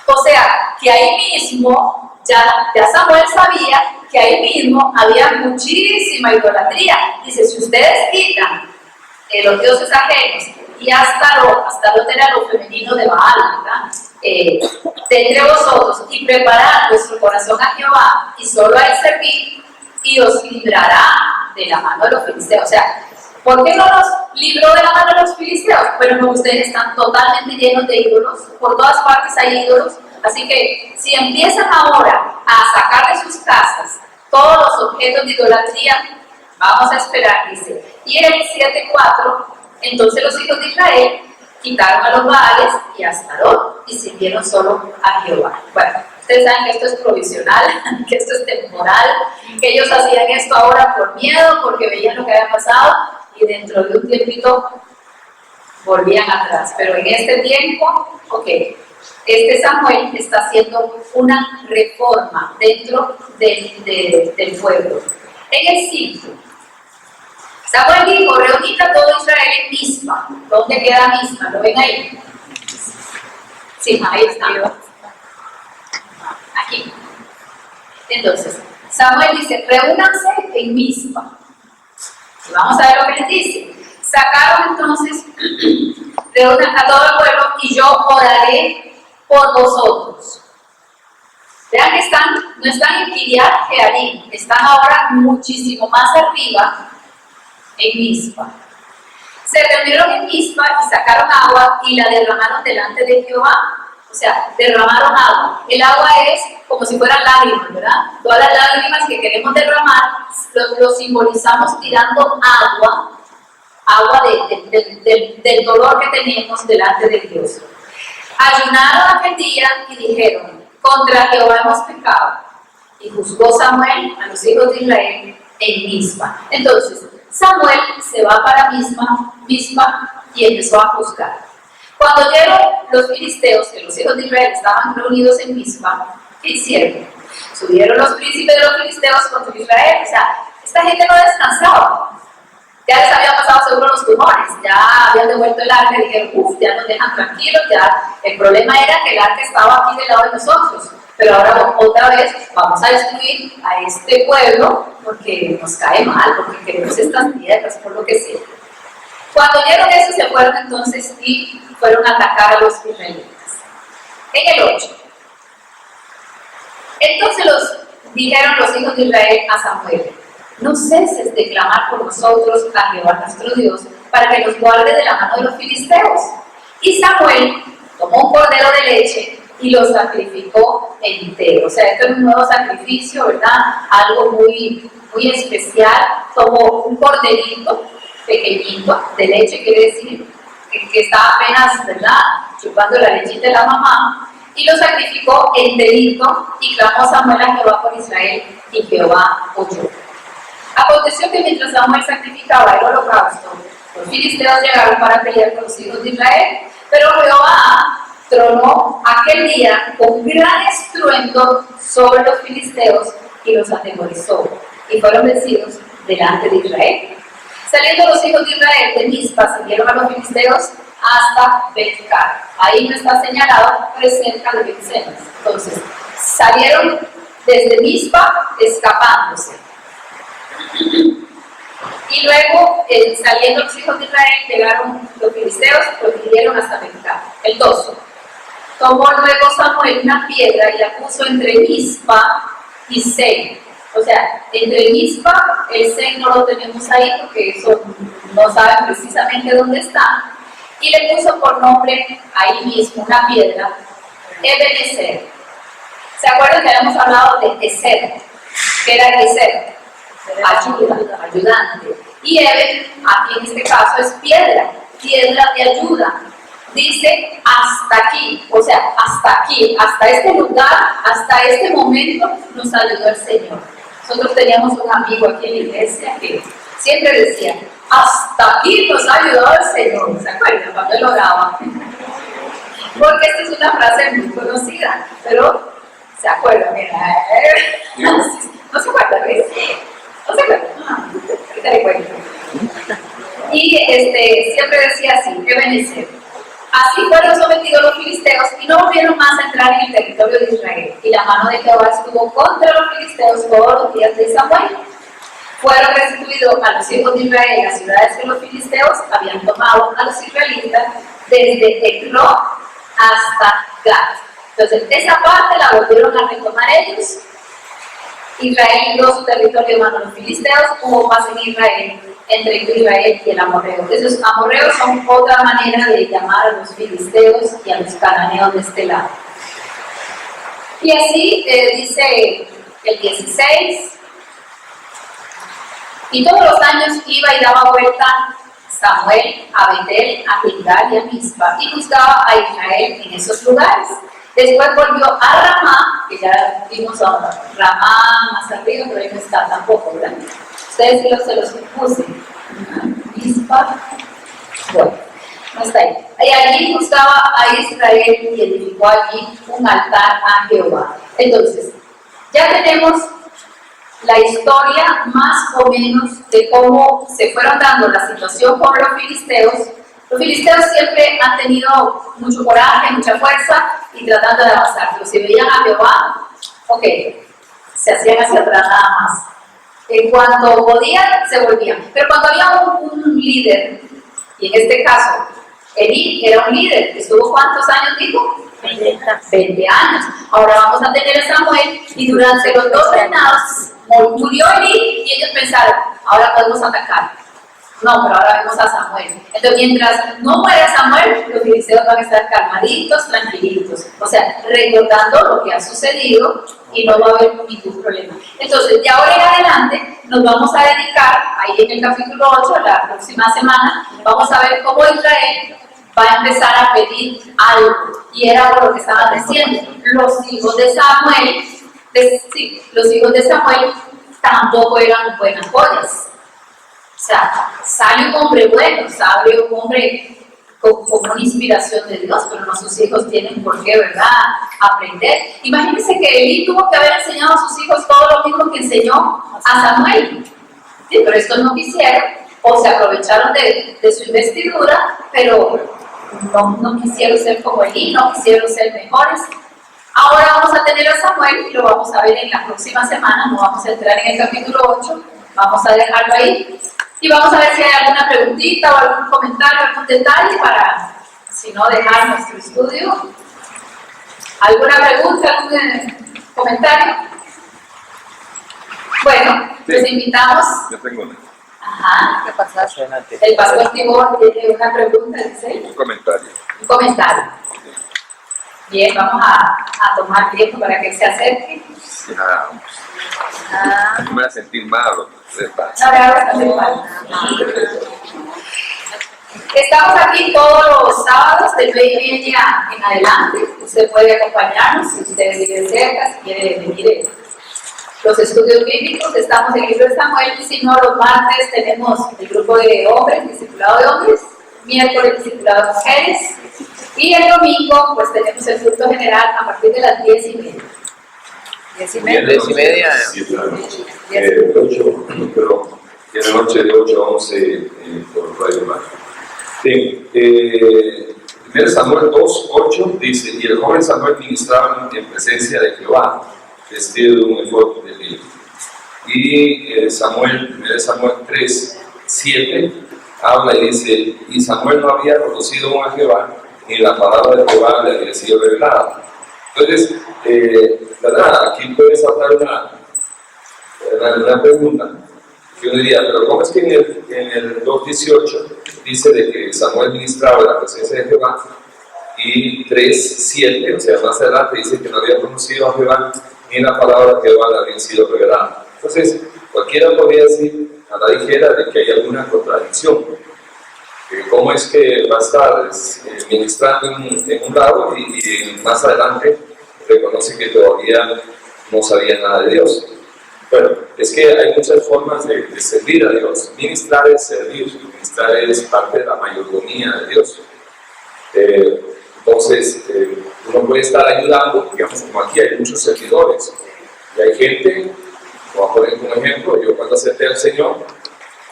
O sea, que ahí mismo, ya Samuel sabía que ahí mismo había muchísima idolatría. Dice, si ustedes quitan los dioses ajenos y hasta lo era lo femenino de Baal, ¿verdad? De entre vosotros, y preparad vuestro corazón a Jehová y solo a él servir, y os librará de la mano de los filisteos. O sea, ¿por qué no los libró de la mano de los filisteos? Bueno, como ustedes están totalmente llenos de ídolos, por todas partes hay ídolos, así que si empiezan ahora a sacar de sus casas todos los objetos de idolatría, vamos a esperar, dice. Y en el 7:4, entonces los hijos de Israel quitaron a los Baales y a Astarot y sirvieron solo a Jehová. Bueno, ustedes saben que esto es provisional, que esto es temporal, que ellos hacían esto ahora por miedo, porque veían lo que había pasado, y dentro de un tiempito volvían atrás. Pero en este tiempo, ok, este Samuel está haciendo una reforma dentro del pueblo. En el 5, Samuel dijo, reunid a todo Israel en Mispa. ¿Dónde queda Mispa? ¿Lo ven ahí? Sí, ahí está. Aquí. Entonces, Samuel dice, reúnanse en Mispa. Y vamos a ver lo que les dice. Sacaron entonces, reúnan a todo el pueblo y yo oraré por vosotros. Vean que no están en Kiriat Jearim, están ahora muchísimo más arriba en Mispa. Se reunieron en Mispa y sacaron agua y la derramaron delante de Jehová. O sea, derramaron agua. El agua es como si fueran lágrimas, ¿verdad? Todas las lágrimas que queremos derramar lo simbolizamos tirando agua del dolor que tenemos delante de Dios. Ayunaron aquel día y dijeron, contra Jehová hemos pecado. Y juzgó Samuel a los hijos de Israel en Mispa. Entonces, Samuel se va para Mispa y empezó a juzgar. Cuando oyeron los filisteos que los hijos de Israel estaban reunidos en Mispa, ¿qué hicieron? Subieron los príncipes de los filisteos contra Israel. O sea, esta gente no descansaba. Ya les había pasado seguro los tumores, ya habían devuelto el arca y dijeron, ya nos dejan tranquilos, ya el problema era que el arca estaba aquí del lado de nosotros, pero ahora otra vez vamos a destruir a este pueblo porque nos cae mal, porque queremos estas tierras, por lo que sea. Cuando oyeron eso se fueron entonces y fueron a atacar a los israelitas. En el 8. Entonces dijeron los hijos de Israel a Samuel, no ceses de clamar por nosotros a Jehová nuestro Dios, para que nos guarde de la mano de los filisteos. Y Samuel tomó un cordero de leche y lo sacrificó entero. O sea, esto es un nuevo sacrificio, ¿verdad? Algo muy, muy especial. Tomó un corderito pequeñito de leche, quiere decir que estaba apenas, ¿verdad?, chupando la lechita de la mamá, y lo sacrificó enterito, y clamó Samuel a Jehová por Israel, y Jehová oyó. Aconteció que mientras Samuel sacrificaba el holocausto, los filisteos llegaron para pelear con los hijos de Israel, pero Jehová tronó aquel día con gran estruendo sobre los filisteos y los atemorizó, y fueron vencidos delante de Israel. Saliendo los hijos de Israel de Mispa, siguieron a los filisteos hasta Bet-car. Ahí no está señalado, pero es cerca de Bet-semes. Entonces, salieron desde Mispa escapándose. Y luego, saliendo los hijos de Israel, llegaron los filisteos y los dirigieron hasta Bet-car. El 12. Tomó luego Samuel una piedra y la puso entre Mispa y Sen. O sea, entre Mispa, el Sen no lo tenemos ahí porque eso no saben precisamente dónde está. Y le puso por nombre ahí mismo una piedra, Ebenezer. ¿Se acuerdan que habíamos hablado de Ezer? ¿Qué era Ezer? Ayudante. Y Eben, aquí en este caso, es piedra de ayuda. Dice hasta aquí, o sea, hasta aquí, hasta este lugar, hasta este momento nos ayudó el Señor. Nosotros teníamos un amigo aquí en la iglesia que siempre decía, hasta aquí nos ha ayudado el Señor. ¿Se acuerdan cuando él oraba? Porque esta es una frase muy conocida, pero ¿se acuerdan? ¿No se acuerdan? ¿No se acuerdan? Ahorita le cuento. Y siempre decía así, Ebenezer. Así fueron sometidos los filisteos y no volvieron más a entrar en el territorio de Israel. Y la mano de Jehová estuvo contra los filisteos todos los días de Samuel. Fueron restituidos a los hijos de Israel las ciudades que los filisteos habían tomado a los israelitas desde Ecrón hasta Gat. Entonces, esa parte la volvieron a retomar ellos. Israel dio su territorio en manos de los filisteos, hubo paz en Israel entre Israel y el amorreo. Esos amorreos son otra manera de llamar a los filisteos y a los cananeos de este lado. Y así dice el 16, y todos los años iba y daba vuelta Samuel a Betel, a Gilgal y a Mispa, y buscaba a Israel en esos lugares. Después volvió a Ramá, que ya vimos a Ramá más arriba, pero ahí no está tampoco, ¿verdad? Ustedes se los puse. Mispa. Bueno. No está ahí. Y allí buscaba a Israel y edificó allí un altar a Jehová. Entonces, ya tenemos la historia más o menos de cómo se fueron dando la situación con los filisteos. Los filisteos siempre han tenido mucho coraje, mucha fuerza y tratando de avanzar. Pero si veían a Jehová, ok, se hacían hacia atrás nada más. En cuanto podían, se volvían. Pero cuando había un líder, y en este caso, Elí era un líder, ¿estuvo cuántos años, dijo? 20 años. Ahora vamos a tener a Samuel y durante los 2 reinados murió Elí y ellos pensaron, ahora podemos atacar. No, pero ahora vemos a Samuel. Entonces, mientras no muera Samuel, los filisteos van a estar calmaditos, tranquilitos. O sea, recordando lo que ha sucedido y no va a haber ningún problema. Entonces, de ahora en adelante, nos vamos a dedicar, ahí en el capítulo 8, la próxima semana, vamos a ver cómo Israel va a empezar a pedir algo. Y era por lo que estaban diciendo. Los hijos de Samuel, los hijos de Samuel tampoco eran buenas joyas. O sea, sale un hombre bueno, sale un hombre con una inspiración de Dios, pero no sus hijos tienen por qué, ¿verdad?, aprender. Imagínense que Elí tuvo que haber enseñado a sus hijos todo lo mismo que enseñó a Samuel. Sí, pero estos no quisieron, o se aprovecharon de su investidura, pero no quisieron ser como Elí, no quisieron ser mejores. Ahora vamos a tener a Samuel y lo vamos a ver en la próxima semana, no vamos a entrar en el capítulo 8, vamos a dejarlo ahí. Y vamos a ver si hay alguna preguntita o algún comentario, algún detalle para, si no, dejar nuestro estudio. ¿Alguna pregunta, algún comentario? Bueno, les invitamos. Yo tengo una. Ajá. ¿Qué pasaste? El pastor Tibor tiene una pregunta, dice. Un comentario. Un comentario. Bien, vamos a tomar tiempo para que se acerque. Ya, no me voy a sentir mal. Estamos aquí todos los sábados de 9:30 en adelante. Usted puede acompañarnos si usted vive cerca, si quiere venir los estudios bíblicos. Estamos en el libro de Samuel y si no, los martes tenemos el grupo de hombres, discipulado de hombres, miércoles discipulado de mujeres y el domingo pues tenemos el culto general a partir de las 10:30. 10:30. 7 de la noche. De la noche de 8 a 11 por Radio Mar. Bien, 1 Samuel 2:8 dice: y el joven Samuel ministraba en presencia de Jehová, vestido de un efod de lino. Y 1 Samuel 3:7 habla y dice: y Samuel no había conocido aún a Jehová, ni la palabra de Jehová le había sido revelada. Entonces, ¿verdad? Aquí puede saltar una pregunta. Yo diría, pero ¿cómo es que en el 2:18 dice de que Samuel ministraba en la presencia de Jehová? Y 3:7, o sea, más adelante dice que no había conocido a Jehová, ni la palabra de Jehová le había sido revelada. Entonces, cualquiera podría decir a la ligera de que hay alguna contradicción. ¿Cómo es que va a estar ministrando en un lado y más adelante reconoce que todavía no sabía nada de Dios? Bueno, es que hay muchas formas de servir a Dios. Ministrar es servir, ministrar es parte de la mayordomía de Dios. Entonces, uno puede estar ayudando, digamos, como aquí hay muchos servidores, y hay gente, voy a poner como ejemplo, yo cuando acepté al Señor,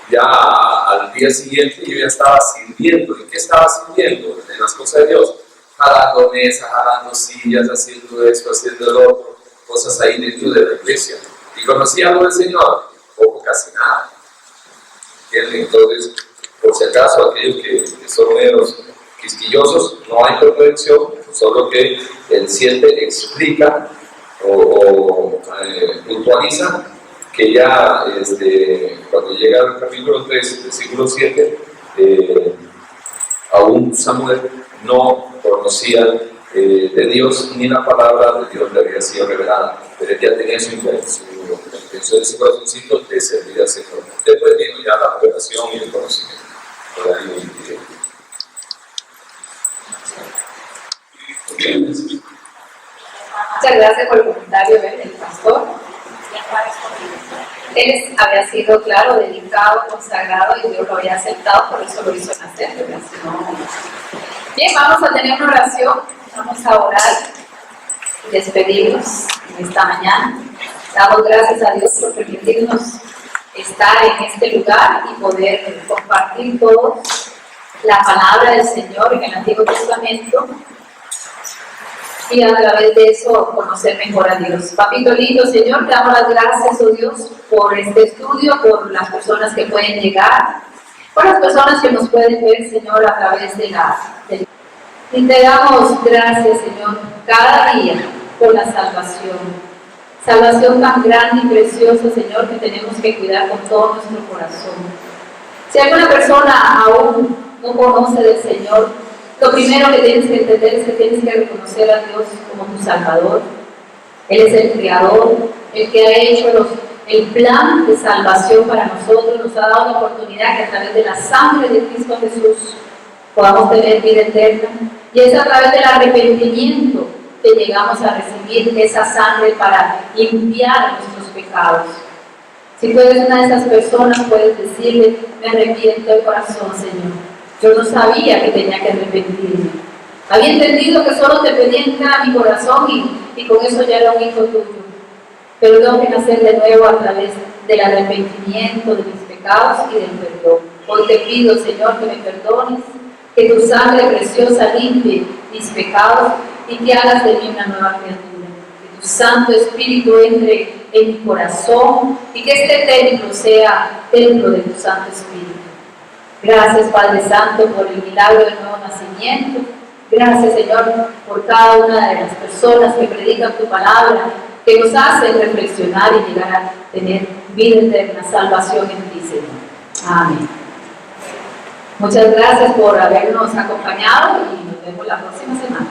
ya al día siguiente yo ya estaba sirviendo. ¿En qué estaba sirviendo? En las cosas de Dios, jalando mesas, jalando sillas, haciendo esto, haciendo lo otro, cosas ahí dentro de la iglesia. ¿Y conocí algo del Señor? Poco, casi nada. ¿Entienden? Entonces, por si acaso, aquellos que son menos quisquillosos, no hay contradicción, solo que el 7 explica o puntualiza que ya cuando llega al capítulo 3, versículo 7, aún Samuel no conocía de Dios ni la palabra de Dios le había sido revelada, pero él ya tenía su intención de su corazoncito de servir al Señor. Después vino ya la revelación y el conocimiento. Por ahí Muchas gracias por el comentario del pastor. Él había sido, claro, dedicado, consagrado y Dios lo había aceptado, por eso lo hizo nacer. hacer oración. Bien, vamos a tener una oración, vamos a orar y despedirnos en esta mañana. Damos gracias a Dios por permitirnos estar en este lugar y poder compartir todos la palabra del Señor en el Antiguo Testamento y a través de eso conocer mejor a Dios. Papito lindo, Señor, te damos las gracias, oh Dios, por este estudio, por las personas que pueden llegar, por las personas que nos pueden ver, Señor, a través de y te damos gracias, Señor, cada día por la salvación. Salvación tan grande y preciosa, Señor, que tenemos que cuidar con todo nuestro corazón. Si alguna persona aún no conoce del Señor, lo primero que tienes que entender es que tienes que reconocer a Dios como tu Salvador. Él es el Creador, el que ha hecho el plan de salvación para nosotros, nos ha dado la oportunidad que a través de la sangre de Cristo Jesús podamos tener vida eterna. Y es a través del arrepentimiento que llegamos a recibir esa sangre para limpiar nuestros pecados. Si tú eres una de esas personas, puedes decirle: me arrepiento de corazón, Señor. Yo no sabía que tenía que arrepentirme. Había entendido que solo te pedía entrar a mi corazón y con eso ya era un hijo tuyo. Pero tengo que nacer de nuevo a través del arrepentimiento de mis pecados y del perdón. Hoy te pido, Señor, que me perdones, que tu sangre preciosa limpie mis pecados y que hagas de mí una nueva criatura. Que tu Santo Espíritu entre en mi corazón y que este templo sea templo de tu Santo Espíritu. Gracias, Padre Santo, por el milagro del nuevo nacimiento. Gracias, Señor, por cada una de las personas que predican tu palabra, que nos hacen reflexionar y llegar a tener vida eterna, salvación en ti, Señor. Amén. Muchas gracias por habernos acompañado y nos vemos la próxima semana.